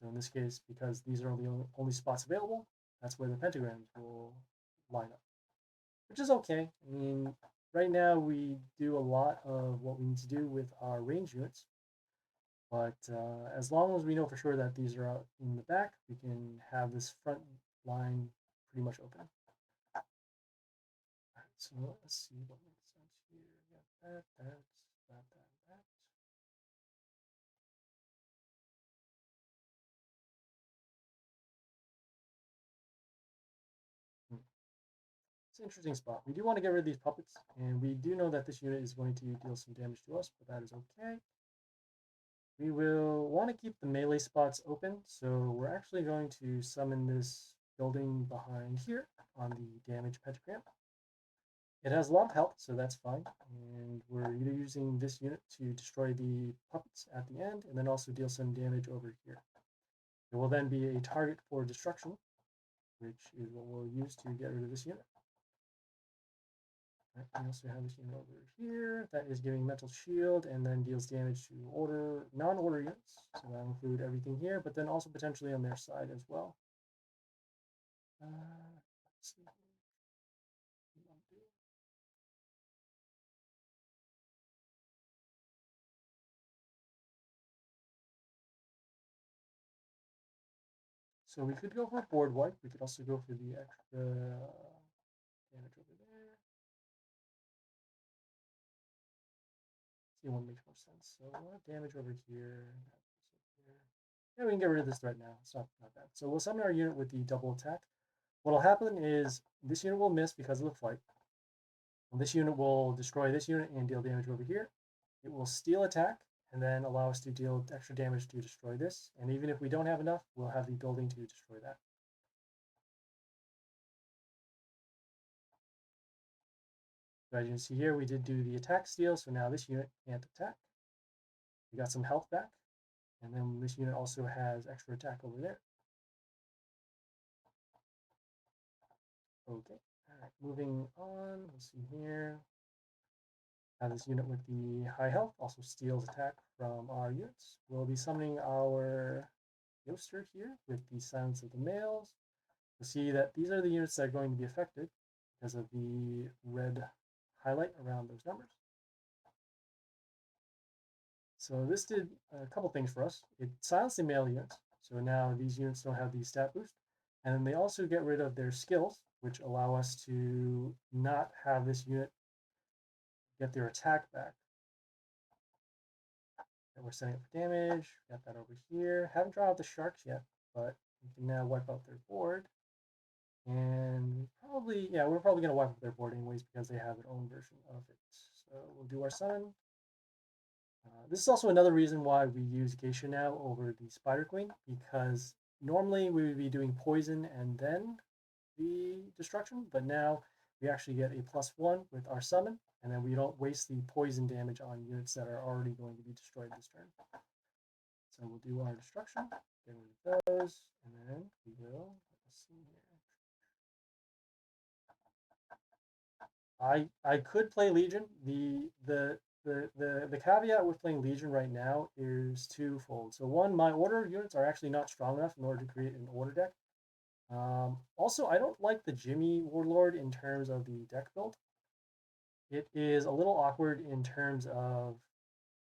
So in this case, because these are the only spots available, that's where the pentagrams will line up, which is okay. I mean, right now we do a lot of what we need to do with our range units, but as long as we know for sure that these are out in the back, we can have this front line pretty much open. All right, so let's see what makes sense here. We got that. Hmm. It's an interesting spot. We do want to get rid of these puppets, and we do know that this unit is going to deal some damage to us, but that is okay. We will want to keep the melee spots open, so we're actually going to summon this building behind here on the damage pentagram. It has a lot of health, so that's fine, and we're using this unit to destroy the puppets at the end, and then also deal some damage over here. It will then be a target for destruction, which is what we'll use to get rid of this unit. Right, we also have this unit over here that is giving mental shield and then deals damage to non-order units. So that'll include everything here, but then also potentially on their side as well. Let's see. So we could go for a board wipe. We could also go for the extra damage over there. See one makes more sense. So we'll have damage over here. Yeah, we can get rid of this right now. It's not bad. So we'll summon our unit with the double attack. What'll happen is this unit will miss because of the flight. And this unit will destroy this unit and deal damage over here. It will steal attack and then allow us to deal extra damage to destroy this. And even if we don't have enough, we'll have the building to destroy that. So as you can see here, we did do the attack steal, so now this unit can't attack. We got some health back, and then this unit also has extra attack over there. Okay, all right, moving on. Let's see here. Now this unit with the high health also steals attack from our units. We'll be summoning our Yoster here with the Silence of the Males. You'll see that these are the units that are going to be affected because of the red highlight around those numbers. So this did a couple things for us. It silenced the male units, so now these units don't have the stat boost. And then they also get rid of their skills, which allow us to not have this unit get their attack back. And we're setting up for damage. Got that over here. Haven't drawn out the sharks yet, but we can now wipe out their board. And probably, yeah, we're probably going to wipe up their board anyways because they have their own version of it. So we'll do our summon. This is also another reason why we use Geisha now over the Spider Queen, because normally we would be doing poison and then the destruction, but now we actually get a +1 with our summon, and then we don't waste the poison damage on units that are already going to be destroyed this turn. So we'll do our destruction, get rid of those, and then we will, let's see here. I could play Legion. The caveat with playing Legion right now is twofold. So one, my order units are actually not strong enough in order to create an order deck. Also, I don't like the Jimmy Warlord in terms of the deck build. It is a little awkward in terms of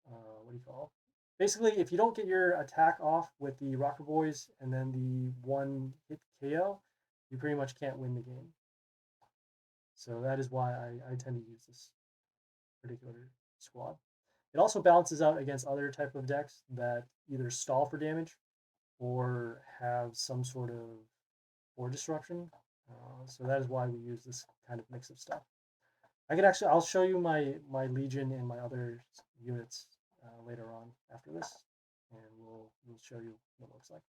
what do you call it? Basically, if you don't get your attack off with the Rocker Boys and then the one hit KO, you pretty much can't win the game. So that is why I tend to use this particular squad. It also balances out against other type of decks that either stall for damage or have some sort of board disruption. So that is why we use this kind of mix of stuff. I'll show you my Legion and my other units later on after this, and we'll show you what it looks like.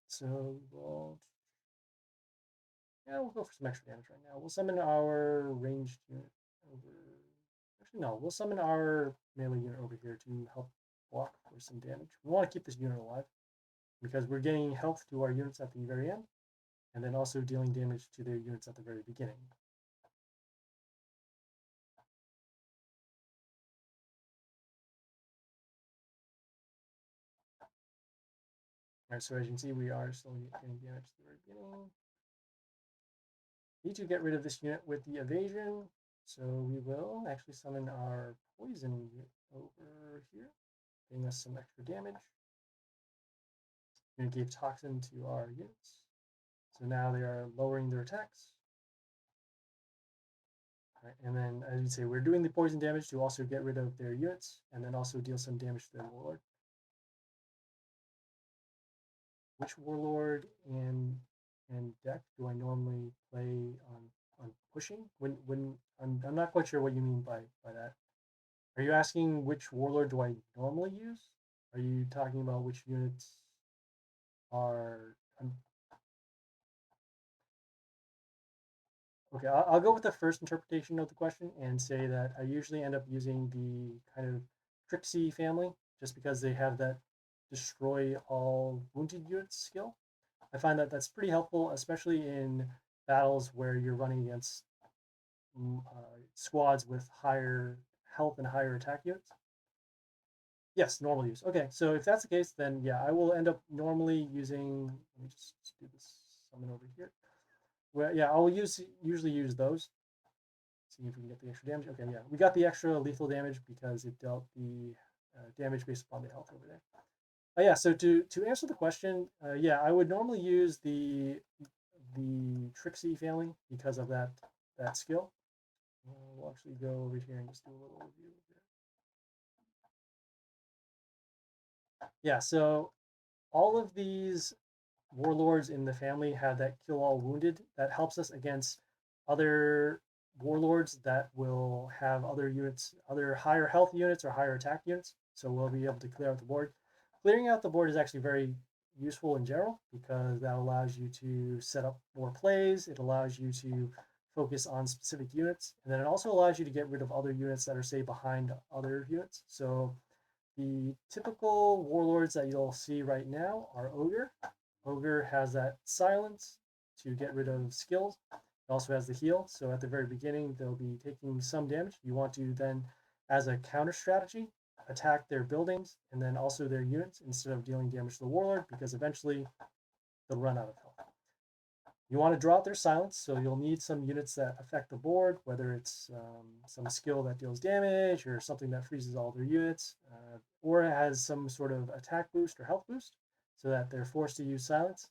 So we'll go for some extra damage right now. We'll summon our ranged unit over. Actually, no, we'll summon our melee unit over here to help block for some damage. We want to keep this unit alive because we're getting health to our units at the very end, and then also dealing damage to their units at the very beginning. Alright, so as you can see, we are still getting damage at the very beginning. Need to get rid of this unit with the evasion, so we will actually summon our poison unit over here, giving us some extra damage. Unit gave toxin to our units, so now they are lowering their attacks. Right, and then, as you say, we're doing the poison damage to also get rid of their units, and then also deal some damage to their warlord. Which warlord and deck do I normally play on pushing? When I'm not quite sure what you mean by that. Are you asking which warlord do I normally use? Are you talking about which units are? Okay, I'll go with the first interpretation of the question and say that I usually end up using the kind of Trixie family just because they have that destroy all wounded units skill. I find that that's pretty helpful, especially in battles where you're running against squads with higher health and higher attack units. Yes, normal use. Okay, so if that's the case, then yeah, I will end up normally using. Let me just do this summon over here. Well, yeah, I'll usually use those. See if we can get the extra damage. Okay, yeah, we got the extra lethal damage because it dealt the damage based upon the health over there. Yeah, so to answer the question, yeah, I would normally use the Trixie family because of that skill. We'll actually go over here and just do a little review here. Yeah, so all of these warlords in the family have that kill all wounded. That helps us against other warlords that will have other units, other higher health units or higher attack units. So we'll be able to clear out the board. Clearing out the board is actually very useful in general because that allows you to set up more plays. It allows you to focus on specific units, and then it also allows you to get rid of other units that are, say, behind other units. So the typical warlords that you'll see right now are Ogre. Ogre has that silence to get rid of skills. It also has the heal. So at the very beginning, they'll be taking some damage. You want to then, as a counter strategy, attack their buildings and then also their units instead of dealing damage to the warlord because eventually they'll run out of health. You want to draw out their silence, so you'll need some units that affect the board, whether it's some skill that deals damage or something that freezes all their units, or it has some sort of attack boost or health boost, so that they're forced to use silence.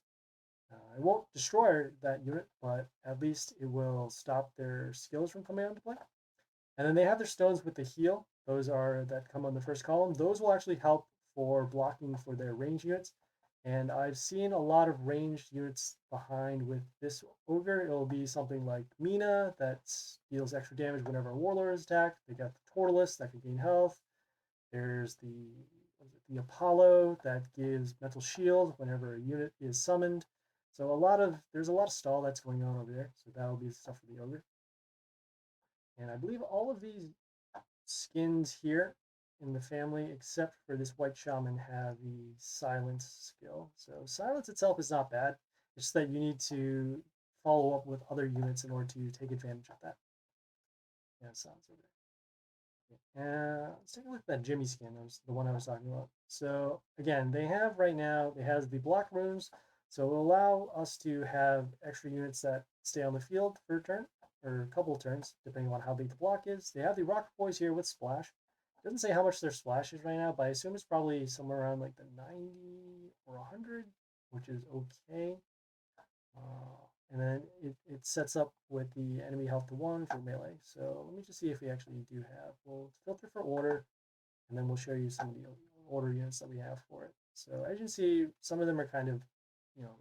It won't destroy that unit, but at least it will stop their skills from coming into play. And then they have their stones with the heal. Those are that come on the first column. Those will actually help for blocking for their range units. And I've seen a lot of ranged units behind with this ogre. It'll be something like Mina that deals extra damage whenever a warlord is attacked. They got the Tortoise that can gain health. There's the Apollo that gives mental shield whenever a unit is summoned. So there's a lot of stall that's going on over there. So that'll be stuff for the ogre. And I believe all of these skins here in the family, except for this white shaman, have the silence skill. So silence itself is not bad. It's just that you need to follow up with other units in order to take advantage of that. Yeah, sounds over there. Let's take a look at that Jimmy skin. That was the one I was talking about. So again, they have right now, it has the block runes. So it will allow us to have extra units that stay on the field for a turn, or a couple of turns, depending on how big the block is. They have the rocket boys here with splash. It doesn't say how much their splash is right now, but I assume it's probably somewhere around like the 90 or 100, which is okay. And then it sets up with the enemy health to 1 for melee. So let me just see if we actually do have. We'll filter for order, and then we'll show you some of the order units that we have for it. So as you can see, some of them are kind of,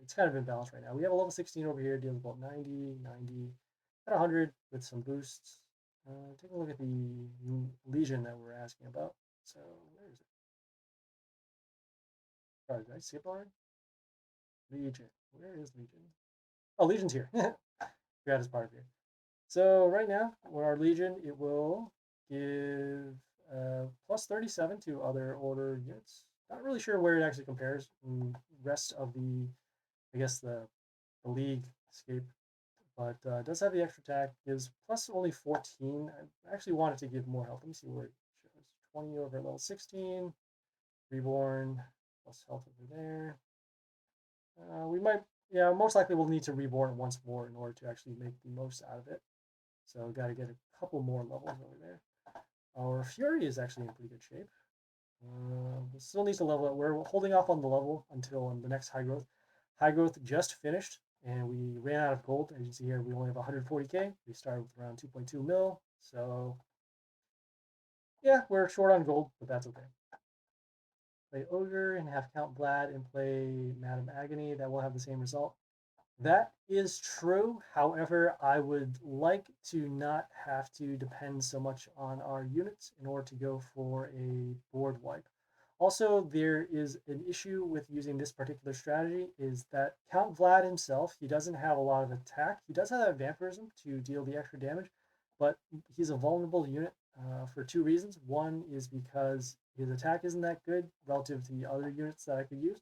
it's kind of imbalanced right now. We have a level 16 over here, deals about 90, 90, at 100 with some boosts. Take a look at the Legion that we're asking about. So where is it? Sorry, did I skip already? Legion. Where is Legion? Oh, Legion's here. Forgot his part here. So right now, with our Legion, it will give plus 37 to other order units. Not really sure where it actually compares in the rest of I guess the league escape, but it does have the extra attack. Gives plus only 14. I actually wanted to give more health. Let me see where it shows. 20 over level 16. Reborn plus health over there. We might, yeah, most likely we'll need to reborn it once more in order to actually make the most out of it. So got to get a couple more levels over there. Our Fury is actually in pretty good shape. Still needs to level it. We're holding off on the level until the next high growth. High growth just finished, and we ran out of gold. As you can see here, we only have 140k. We started with around 2.2 mil. So yeah, we're short on gold, but that's okay. Play Ogre and have Count Vlad and play Madam Agony. That will have the same result. That is true. However, I would like to not have to depend so much on our units in order to go for a board wipe. Also, there is an issue with using this particular strategy is that Count Vlad himself, he doesn't have a lot of attack. He does have vampirism to deal the extra damage, but he's a vulnerable unit for two reasons. One is because his attack isn't that good relative to the other units that I could use.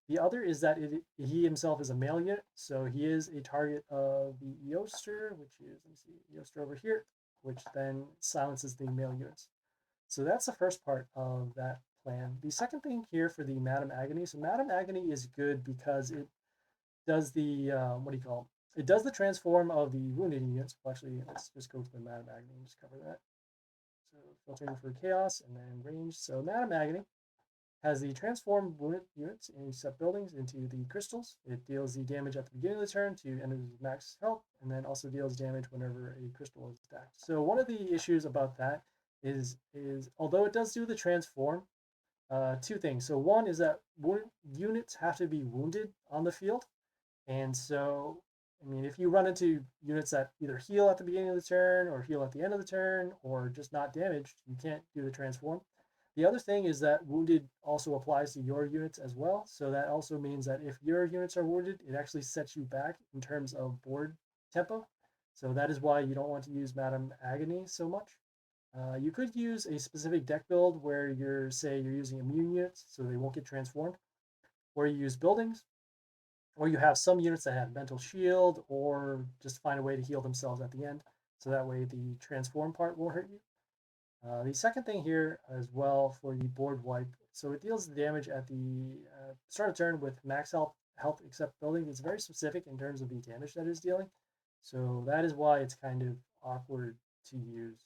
The other is that he himself is a male unit, so he is a target of the Eoster, which is, let me see, Eoster over here, which then silences the male units. So that's the first part of that plan. The second thing here for the Madam Agony, so Madam Agony is good because it does the, what do you call it? It does the transform of the wounded units. Well, actually, let's just go to the Madam Agony and just cover that. So filtering for chaos and then range. So Madam Agony has the transform units in set buildings into the crystals. It deals the damage at the beginning of the turn to enemies max health, and then also deals damage whenever a crystal is stacked. So one of the issues about that is although it does do the transform, two things. So one is that units have to be wounded on the field, and so I mean if you run into units that either heal at the beginning of the turn or heal at the end of the turn or just not damaged, you can't do the transform. The other thing is that wounded also applies to your units as well. So that also means that if your units are wounded, it actually sets you back in terms of board tempo. So that is why you don't want to use Madam Agony so much. You could use a specific deck build where you're using immune units so they won't get transformed, or you use buildings, or you have some units that have mental shield, or just find a way to heal themselves at the end. So that way the transform part won't hurt you. The second thing here as well for the board wipe, so it deals the damage at the start of turn with max health except building. It's very specific in terms of the damage that it's dealing. So that is why it's kind of awkward to use.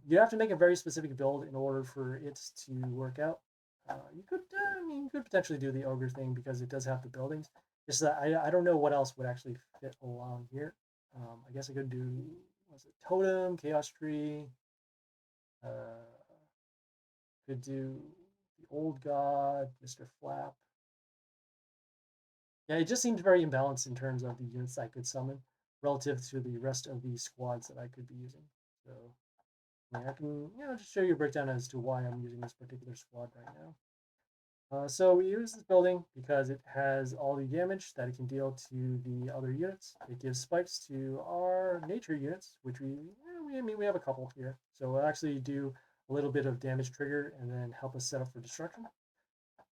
You have to make a very specific build in order for it to work out. You could potentially do the ogre thing because it does have the buildings. Just that I don't know what else would actually fit along here. I guess I could do, was it Totem, Chaos Tree, uh, could do the Old God, Mr. Flap. Yeah, it just seems very imbalanced in terms of the units I could summon relative to the rest of the squads that I could be using. So yeah, I can just show you a breakdown as to why I'm using this particular squad right now. So we use this building because it has all the damage that it can deal to the other units. It gives spikes to our nature units, which we have a couple here. So we'll actually do a little bit of damage trigger and then help us set up for destruction.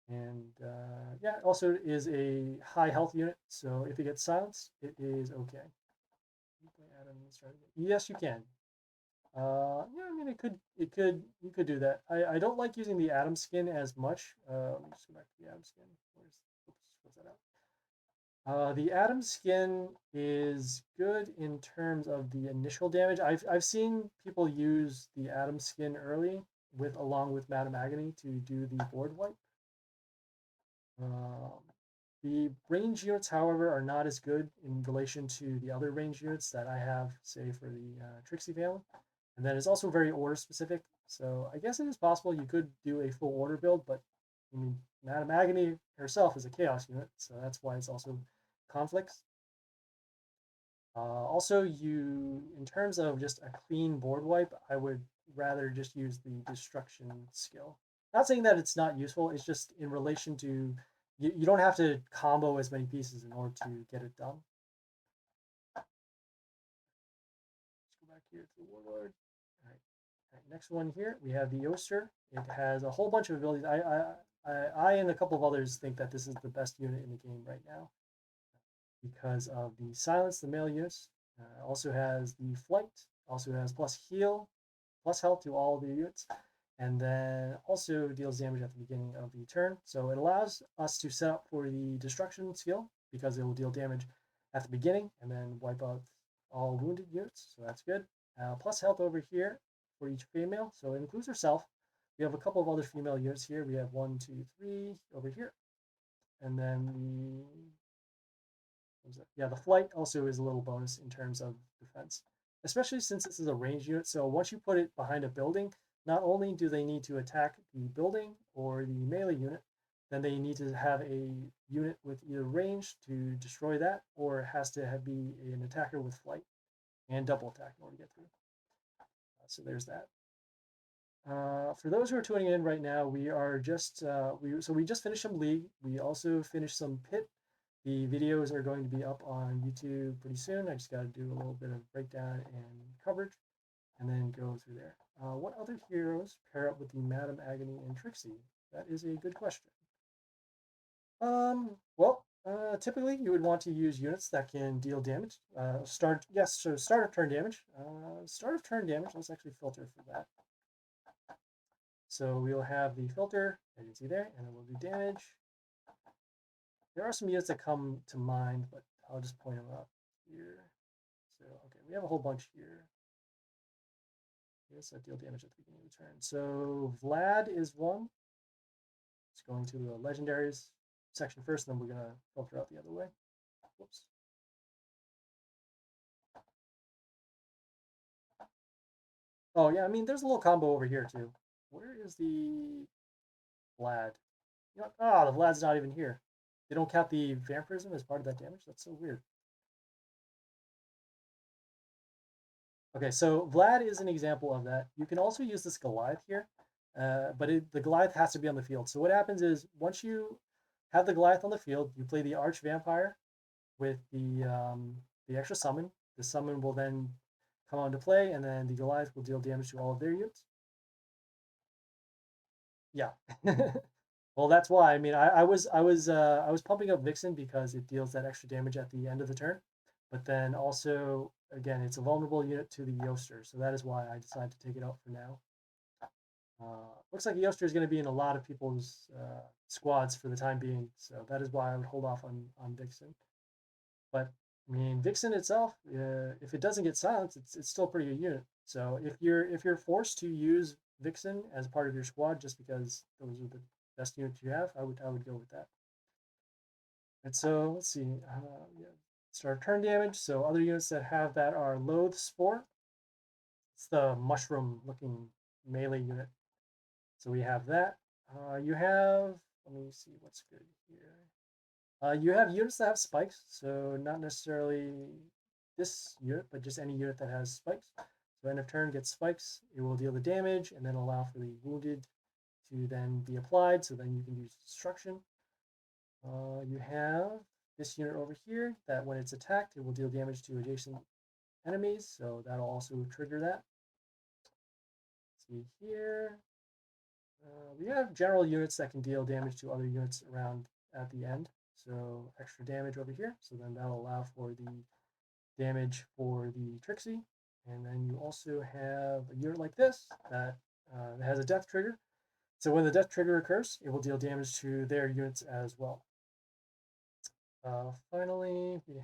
And yeah, it also is a high health unit, so if it gets silenced, it is okay. Yes, you can. Yeah, I mean, you could do that. I don't like using the Atom skin as much. Let me just go back to the Atom skin. What's that out? The Atom skin is good in terms of the initial damage. I've seen people use the Atom skin early along with Madam Agony to do the board wipe. The range units, however, are not as good in relation to the other range units that I have, say, for the Trixie family. And then it's also very order specific. So I guess it is possible you could do a full order build, but I mean, Madam Agony herself is a chaos unit, so that's why it's also conflicts. Also, in terms of just a clean board wipe, I would rather just use the destruction skill. Not saying that it's not useful, it's just in relation to, you don't have to combo as many pieces in order to get it done. Let's go back here to the Warlord. All right. All right, next one here, we have the Oster. It has a whole bunch of abilities. I and a couple of others think that this is the best unit in the game right now because of the silence, the male units. Also has the flight, also has plus heal, plus health to all the units. and then also deals damage at the beginning of the turn. So it allows us to set up for the destruction skill because it will deal damage at the beginning and then wipe out all wounded units. So that's good. Plus health over here for each female. So it includes herself. We have a couple of other female units here. We have 1, 2, 3 over here. And then the flight also is a little bonus in terms of defense, especially since this is a ranged unit. So once you put it behind a building, not only do they need to attack the building or the melee unit, then they need to have a unit with either range to destroy that, or it has to be an attacker with flight and double attack in order to get through. So there's that. For those who are tuning in right now, we are just we just finished some League. We also finished some Pit. The videos are going to be up on YouTube pretty soon. I just got to do a little bit of breakdown and coverage, and then go through there. What other heroes pair up with the Madam Agony and Trixie? That is a good question. Typically you would want to use units that can deal damage. Start of turn damage. Start of turn damage. Let's actually filter for that. So we'll have the filter, as you can see there, and it will do damage. There are some units that come to mind, but I'll just point them out here. So, okay, we have a whole bunch here. Yes, that deal damage at the beginning of the turn. So Vlad is one. It's going to the legendaries section first, and then we're going to filter out the other way. Whoops. Oh, yeah, I mean, there's a little combo over here, too. Where is the Vlad? You know, the Vlad's not even here. They don't count the vampirism as part of that damage? That's so weird. Okay, so Vlad is an example of that. You can also use this Goliath here, but the Goliath has to be on the field. So what happens is once you have the Goliath on the field, you play the Arch Vampire with the extra summon. The summon will then come onto play, and then the Goliath will deal damage to all of their units. Yeah. Well, that's why. I mean, I was pumping up Vixen because it deals that extra damage at the end of the turn, but then also again, it's a vulnerable unit to the Yoster, so that is why I decided to take it out for now. Looks like Yoster is going to be in a lot of people's squads for the time being, so that is why I would hold off on Vixen. But I mean, Vixen itself, if it doesn't get silenced, it's still a pretty good unit. So if you're forced to use Vixen as part of your squad just because those are the best units you have, I would go with that. And so let's see, yeah, start turn damage. So other units that have that are Loathe Spore. It's the mushroom-looking melee unit. So we have that. You have, let me see what's good here. You have units that have spikes, so not necessarily this unit, but just any unit that has spikes. So end of turn gets spikes, it will deal the damage and then allow for the wounded to then be applied, so then you can use destruction. You have this unit over here that when it's attacked, it will deal damage to adjacent enemies, so that'll also trigger that. Let's see here. We have general units that can deal damage to other units around at the end. So extra damage over here. So then that'll allow for the damage for the Trixie. And then you also have a unit like this that has a death trigger. So when the death trigger occurs, it will deal damage to their units as well. Finally, we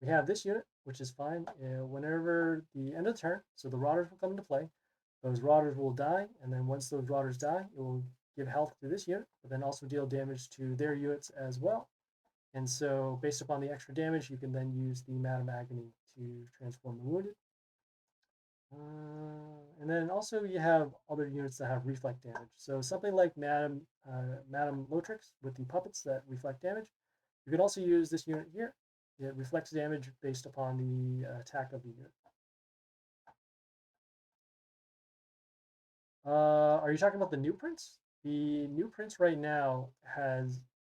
have this unit, which is fine. Whenever the end of the turn, so the Rotters will come into play. Those Rotters will die, and then once those Rotters die, it will give health to this unit, but then also deal damage to their units as well. And so, based upon the extra damage, you can then use the Madam Agony to transform the wounded. And then also you have other units that have reflect damage. So something like Madam Lotrix with the puppets that reflect damage. You can also use this unit here. It reflects damage based upon the attack of the unit. Are you talking about the new prince? The new prince right now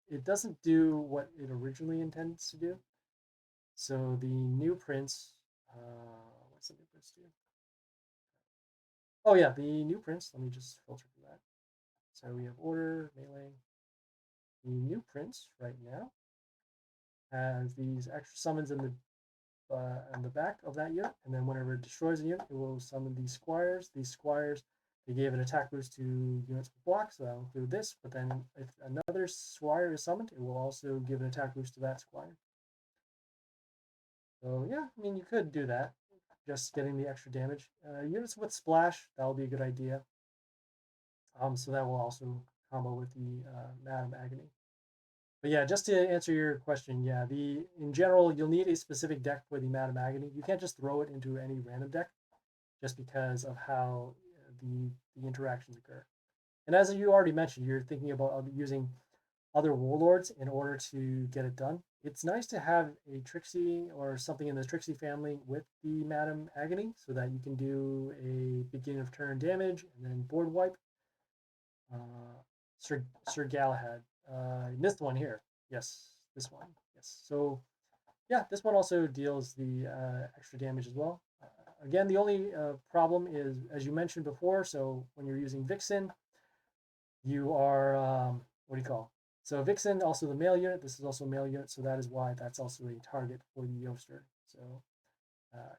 it doesn't do what it originally intends to do. So the new prince, what's the new prince do? Oh yeah, the new prince. Let me just filter for that. So we have order, melee. The new prince right now has these extra summons in on the back of that unit, and then whenever it destroys a unit, it will summon these squires. These squires, they gave an attack boost to units with block, so that'll include this. But then if another squire is summoned, it will also give an attack boost to that squire. So yeah, I mean, you could do that, just getting the extra damage. Units with splash, that'll be a good idea. So that will also combo with the Madam Agony. But yeah, just to answer your question, yeah, in general, you'll need a specific deck for the Madam Agony. You can't just throw it into any random deck just because of how the interactions occur. And as you already mentioned, you're thinking about using other warlords in order to get it done. It's nice to have a Trixie or something in the Trixie family with the Madam Agony so that you can do a beginning of turn damage and then board wipe. Sir Galahad. Missed one here. Yes, this one. Yes. So yeah, this one also deals the extra damage as well. Again, the only problem is, as you mentioned before, so when you're using Vixen, you are, what do you call? So Vixen, also the male unit. This is also a male unit, so that is why that's also a target for the Yoster. So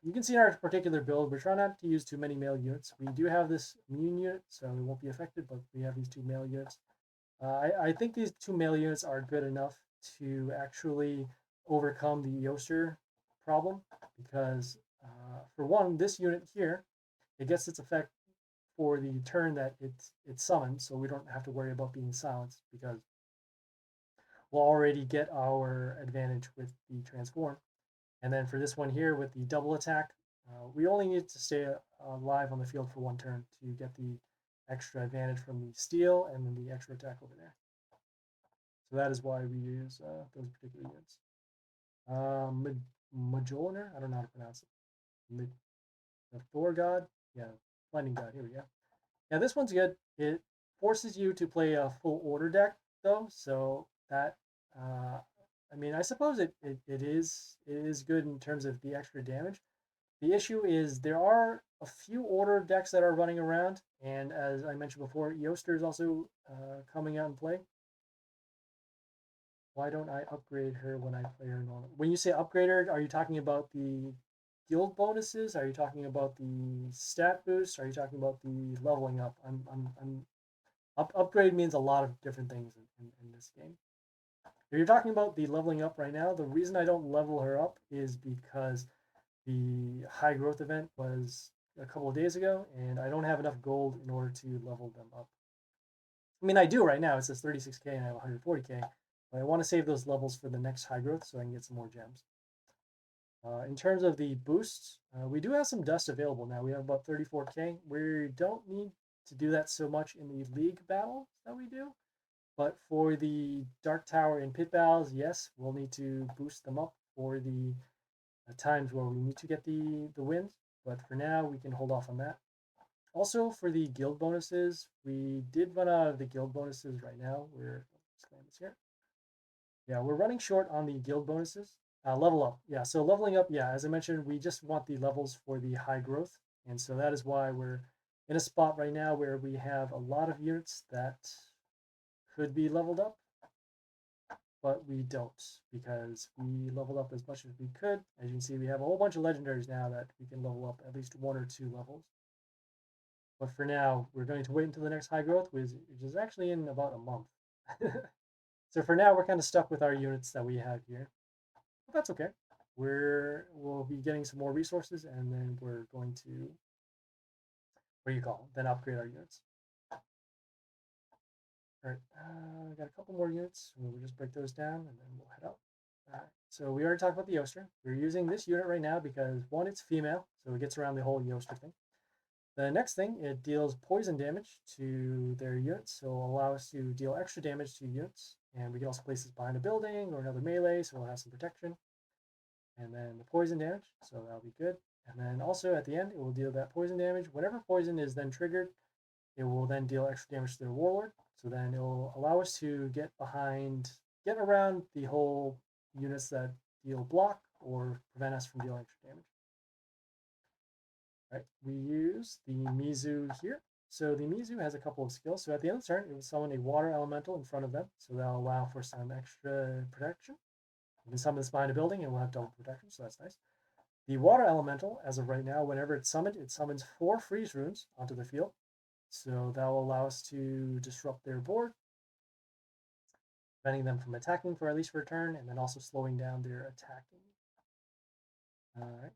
you can see in our particular build, we're trying not to use too many male units. We do have this immune unit, so it won't be affected, but we have these two male units. I think these two male units are good enough to actually overcome the Yoster problem because, for one, this unit here, it gets its effect for the turn that it's summoned, so we don't have to worry about being silenced because we'll already get our advantage with the transform. And then for this one here with the double attack, we only need to stay alive on the field for one turn to get the extra advantage from the steal and then the extra attack over there. So that is why we use those particular units. Majoliner, I don't know how to pronounce it. The Thor God, yeah, Lightning God. Here we go. Yeah, this one's good. It forces you to play a full order deck though, so that I mean, I suppose it is good in terms of the extra damage. The issue is there are a few order decks that are running around, and as I mentioned before, Yoster is also coming out in play. Why don't I upgrade her when I play her normal? When you say upgrade her, are you talking about the guild bonuses? Are you talking about the stat boost? Are you talking about the leveling up? Upgrade means a lot of different things in this game. If you're talking about the leveling up right now, the reason I don't level her up is because the high growth event was a couple of days ago, and I don't have enough gold in order to level them up. I mean, I do right now. It says 36k and I have 140k, but I want to save those levels for the next high growth so I can get some more gems. In terms of the boosts, we do have some dust available now. We have about 34k. We don't need to do that so much in the league battles that we do. But for the Dark Tower and Pit Battles, yes, we'll need to boost them up for the times where we need to get the wins. But for now, we can hold off on that. Also, for the guild bonuses, we did run out of the guild bonuses right now. We're this here. Yeah, we're running short on the guild bonuses. Level up, yeah. So leveling up, yeah. As I mentioned, we just want the levels for the high growth, and so that is why we're in a spot right now where we have a lot of units that could be leveled up, but we don't because we leveled up as much as we could. As you can see, we have a whole bunch of legendaries now that we can level up at least 1 or 2 levels. But for now, we're going to wait until the next high growth, which is actually in about a month. So for now, we're kind of stuck with our units that we have here. But that's okay. We'll be getting some more resources, and then we're going to, what do you call it? Then upgrade our units. All right, got a couple more units. We'll just break those down, and then we'll head out. All right, so we already talked about the Yoster. We're using this unit right now because, one, it's female, so it gets around the whole Yoster thing. The next thing, it deals poison damage to their units, so it'll allow us to deal extra damage to units. And we can also place this behind a building or another melee, so we'll have some protection. And then the poison damage, so that'll be good. And then also at the end, it will deal that poison damage. Whenever poison is then triggered, it will then deal extra damage to their warlord. So then it will allow us to get around the whole units that deal block or prevent us from dealing extra damage. Right, we use the Mizu here. So the Mizu has a couple of skills. So at the end of the turn, it will summon a water elemental in front of them. So that'll allow for some extra protection. You can summon this behind a building and we'll have double protection, so that's nice. The water elemental, as of right now, whenever it's summoned, it summons 4 freeze runes onto the field. So that will allow us to disrupt their board, preventing them from attacking for at least for a turn, and then also slowing down their attacking. Alright.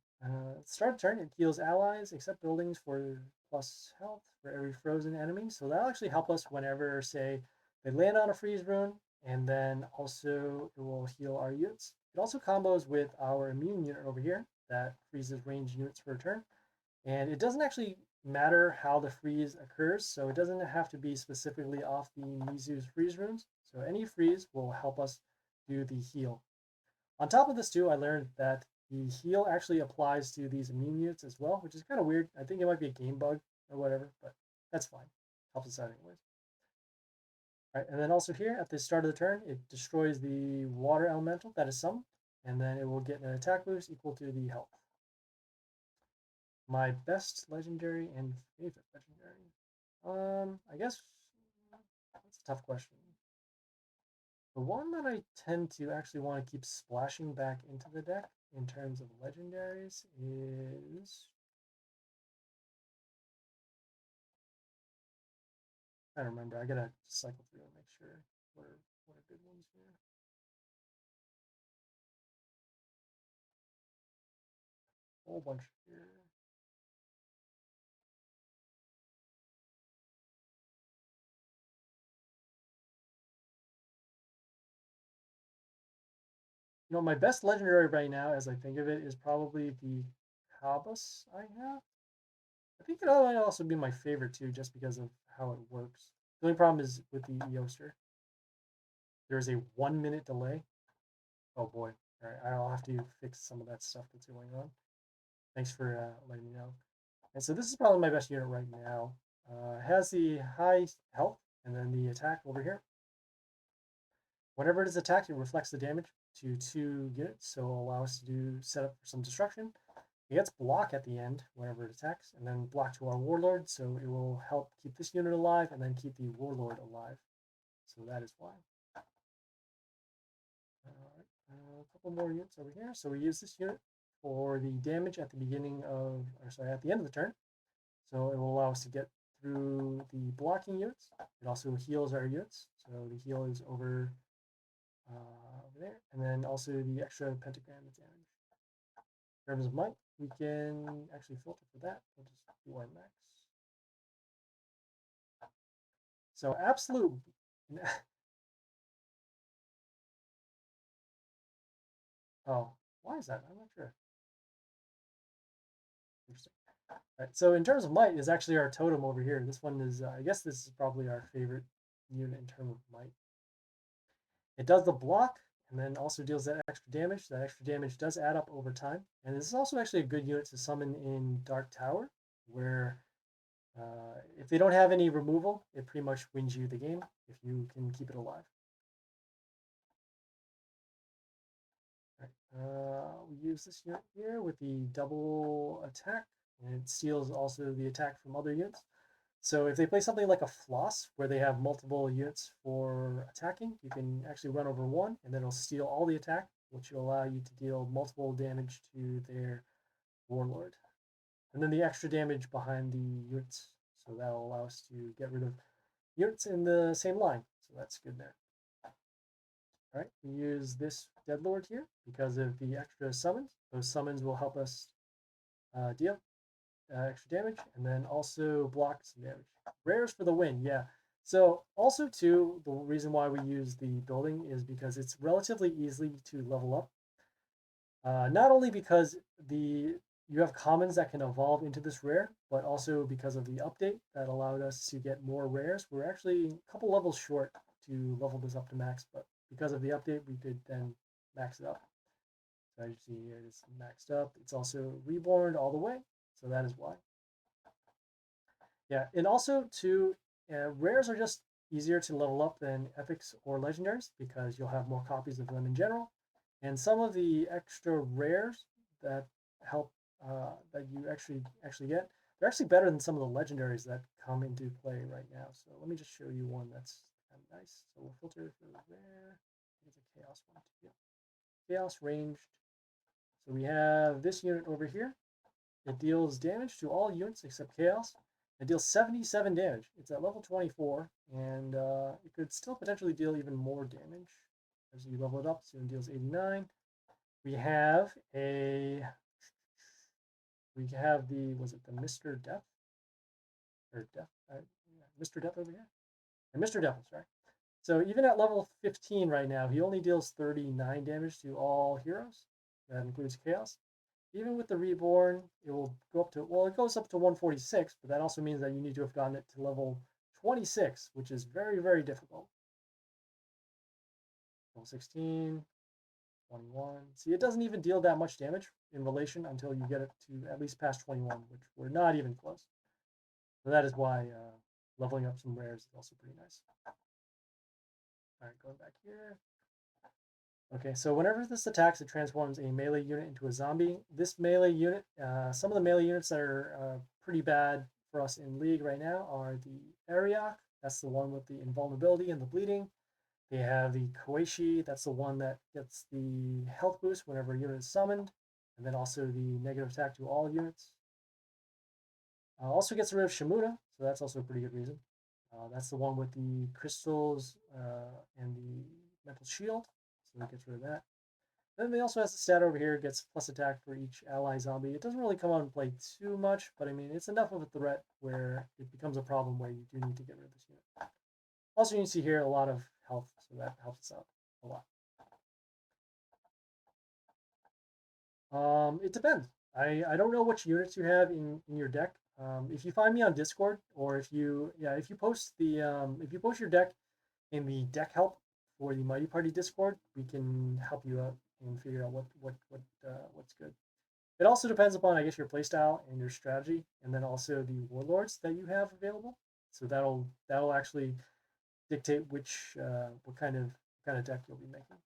Start turn, it heals allies except buildings for plus health for every frozen enemy. So that'll actually help us whenever, say, they land on a freeze rune, and then also it will heal our units. It also combos with our immune unit over here that freezes ranged units for a turn. And it doesn't actually matter how the freeze occurs, so it doesn't have to be specifically off the Mizu's freeze runes. So any freeze will help us do the heal. On top of this too, I learned that the heal actually applies to these immune units as well, which is kind of weird. I think it might be a game bug or whatever, but that's fine. Helps us out anyways. All right, and then also here at the start of the turn, it destroys the water elemental that is summoned, and then it will get an attack boost equal to the health. My best legendary and favorite legendary. I guess that's a tough question. The one that I tend to actually want to keep splashing back into the deck in terms of legendaries is, I don't remember. I gotta cycle through and make sure what are good ones here. Whole bunch here. You know, my best legendary right now, as I think of it, is probably the Cabas I have. I think it might also be my favorite too, just because of how it works. The only problem is with the Eoster. There is a 1 minute delay. Oh boy. All right, I'll have to fix some of that stuff that's going on. Thanks for letting me know. And so this is probably my best unit right now. It has the high health and then the attack over here. Whenever it is attacked, it reflects the damage to 2 units, so it'll allow us to set up for some destruction. It gets block at the end whenever it attacks, and then block to our warlord, so it will help keep this unit alive and then keep the warlord alive. So that is why. Alright, a couple more units over here. So we use this unit for the damage at the beginning of, or sorry, at the end of the turn. So it will allow us to get through the blocking units. It also heals our units. So the heal is over there, and then also the extra pentagram damage. In terms of might, we can actually filter for that. We'll just do our max. So absolute. Oh, why is that? I'm not sure. Interesting. All right, so in terms of might, is actually our totem over here. This one is, I guess this is probably our favorite unit in terms of might. It does the block and then also deals that extra damage. That extra damage does add up over time. And this is also actually a good unit to summon in Dark Tower, where if they don't have any removal, it pretty much wins you the game if you can keep it alive. We use this unit here with the double attack, and it steals also the attack from other units. So if they play something like a floss, where they have multiple units for attacking, you can actually run over one, and then it'll steal all the attack, which will allow you to deal multiple damage to their warlord. And then the extra damage behind the units, so that'll allow us to get rid of units in the same line. So that's good there. All right, we use this Deadlord here because of the extra summons. Those summons will help us deal extra damage and then also block some damage. Rares for the win, yeah. So also too, the reason why we use the building is because it's relatively easy to level up. Not only because you have commons that can evolve into this rare, but also because of the update that allowed us to get more rares. We're actually a couple levels short to level this up to max, but because of the update, we could then max it up. So as you see here, it's maxed up. It's also reborn all the way, so that is why. Yeah, and also too, rares are just easier to level up than epics or legendaries because you'll have more copies of them in general. And some of the extra rares that help that you actually get, they're actually better than some of the legendaries that come into play right now. So let me just show you one that's kind of nice. So we'll filter for the rare. It's a chaos one too. Chaos ranged. So we have this unit over here. It deals damage to all units except Chaos. It deals 77 damage. It's at level 24, and it could still potentially deal even more damage as you level it up. So it deals 89. We have was it the Mr. Death? Or Death? Mr. Death over here? And Mr. Devil, sorry. So even at level 15 right now, he only deals 39 damage to all heroes. That includes Chaos. Even with the Reborn, it will go up to, well, it goes up to 146, but that also means that you need to have gotten it to level 26, which is very, very difficult. Level 16, 21. See, it doesn't even deal that much damage in relation until you get it to at least past 21, which we're not even close. So that is why leveling up some rares is also pretty nice. All right, going back here. Okay, so whenever this attacks, it transforms a melee unit into a zombie. This melee unit, some of the melee units that are pretty bad for us in League right now are the Ariok. That's the one with the invulnerability and the bleeding. They have the Koishi. That's the one that gets the health boost whenever a unit is summoned. And then also the negative attack to all units. Also gets rid of Shimuna, so that's also a pretty good reason. That's the one with the crystals and the mental shield, so it gets rid of that. Then they also has the stat over here, gets plus attack for each ally zombie. It doesn't really come out and play too much, but I mean, it's enough of a threat where it becomes a problem where you do need to get rid of this unit. Also, you can see here a lot of health, so that helps us out a lot. It depends. I don't know which units you have in your deck. If you find me on Discord, or if you post your deck in the deck help for the Mighty Party Discord, we can help you out and figure out what's good. It also depends upon, I guess, your playstyle and your strategy, and then also the warlords that you have available. So that'll actually dictate which what kind of deck you'll be making.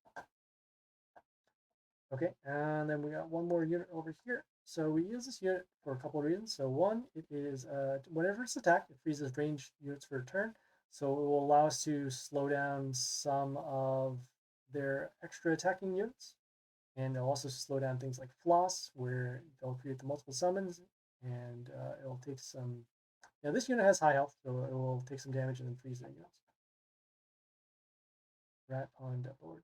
Okay, and then we got one more unit over here. So we use this unit for a couple of reasons. So one, it is whenever it's attacked, it freezes ranged units for a turn. So it will allow us to slow down some of their extra attacking units. And it'll also slow down things like Floss, where they'll create the multiple summons, and it'll take some. Now this unit has high health, so it will take some damage and then freeze their units. Rat on Deadlord.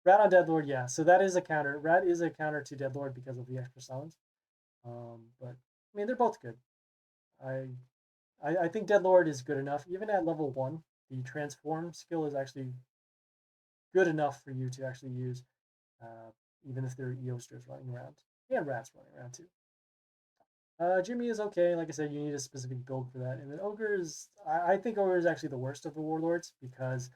Rat on Deadlord, yeah. So that is a counter. Rat is a counter to Deadlord because of the extra summons. But I mean, they're both good. I think Deadlord is good enough. Even at level 1, the transform skill is actually good enough for you to actually use, even if there are Eosters running around. And Rats running around too. Jimmy is okay. Like I said, you need a specific build for that. And then Ogre is, I think Ogre is actually the worst of the Warlords because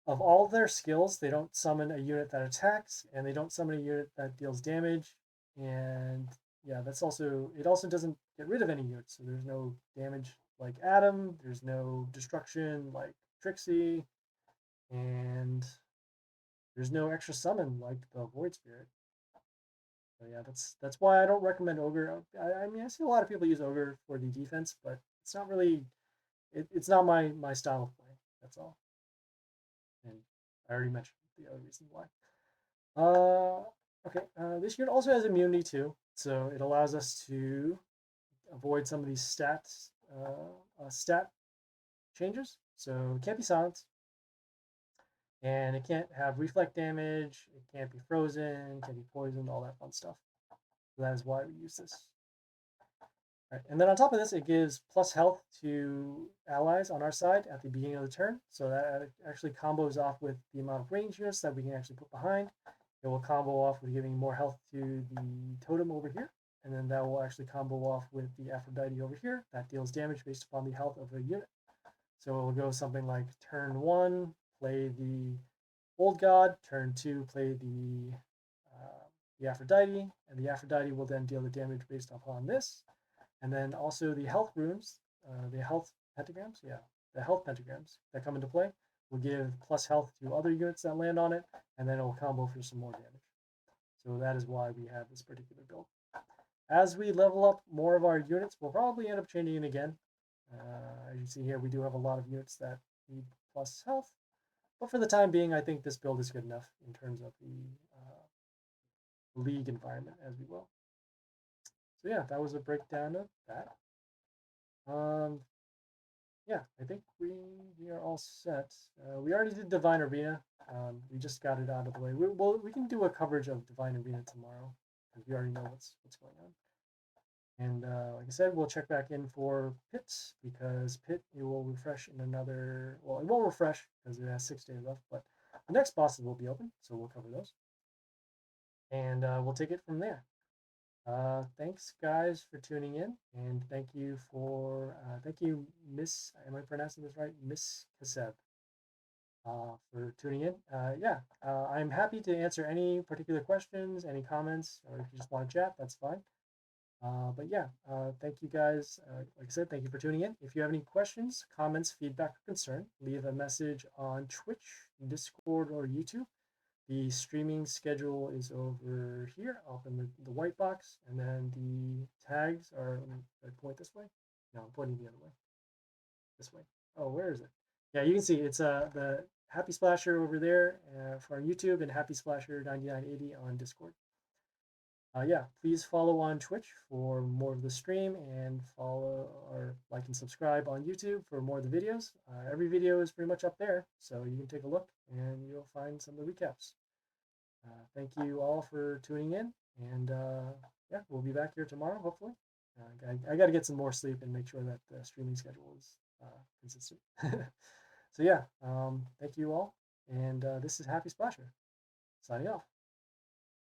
of all their skills, they don't summon a unit that attacks, and they don't summon a unit that deals damage. And yeah, it also doesn't get rid of any units. So there's no damage like Adam, there's no destruction like Trixie, and there's no extra summon like the Void Spirit. So yeah, that's why I don't recommend Ogre. I mean, I see a lot of people use Ogre for the defense, but it's not really, it's not my style of play. That's all. And I already mentioned the other reasons why. Okay, this unit also has immunity too, so it allows us to avoid some of these stat changes. So it can't be silenced, and it can't have reflect damage, it can't be frozen, can't be poisoned, all that fun stuff. So that is why we use this. Right. And then on top of this, it gives plus health to allies on our side at the beginning of the turn. So that actually combos off with the amount of range units that we can actually put behind. It will combo off with giving more health to the totem over here. And then that will actually combo off with the Aphrodite over here. That deals damage based upon the health of a unit. So it will go something like turn 1, play the Old God. Turn 2, play the Aphrodite. And the Aphrodite will then deal the damage based upon this. And then also the health runes, the health pentagrams, the health pentagrams that come into play will give plus health to other units that land on it, and then it will combo for some more damage. So that is why we have this particular build. As we level up more of our units, we'll probably end up changing it again. As you see here, we do have a lot of units that need plus health, but for the time being, I think this build is good enough in terms of league environment as we will. So yeah, that was a breakdown of that. Yeah, I think we are all set. We already did Divine Arena. We just got it out of the way. We can do a coverage of Divine Arena tomorrow because we already know what's going on. And like I said, we'll check back in for Pit because Pit it will refresh in another. Well, it won't refresh because it has 6 days left, but the next bosses will be open, so we'll cover those, and we'll take it from there. Thanks guys for tuning in, and thank you Miss. Am I pronouncing this right, Miss Kaseb? For tuning in. I'm happy to answer any particular questions, any comments, or if you just want to chat, that's fine. Thank you guys. Like I said, thank you for tuning in. If you have any questions, comments, feedback, or concern, leave a message on Twitch, Discord, or YouTube. The streaming schedule is over here, up in the white box, and then the tags are. Let me point this way. No, I'm pointing the other way. This way. Oh, where is it? Yeah, you can see it's the Happy Splasher over there for YouTube and Happy Splasher 9980 on Discord. Please follow on Twitch for more of the stream and follow or like and subscribe on YouTube for more of the videos. Every video is pretty much up there, so you can take a look and you'll find some of the recaps. Thank you all for tuning in, and we'll be back here tomorrow, hopefully. I got to get some more sleep and make sure that the streaming schedule is consistent. Thank you all, and this is Happy Splasher, signing off.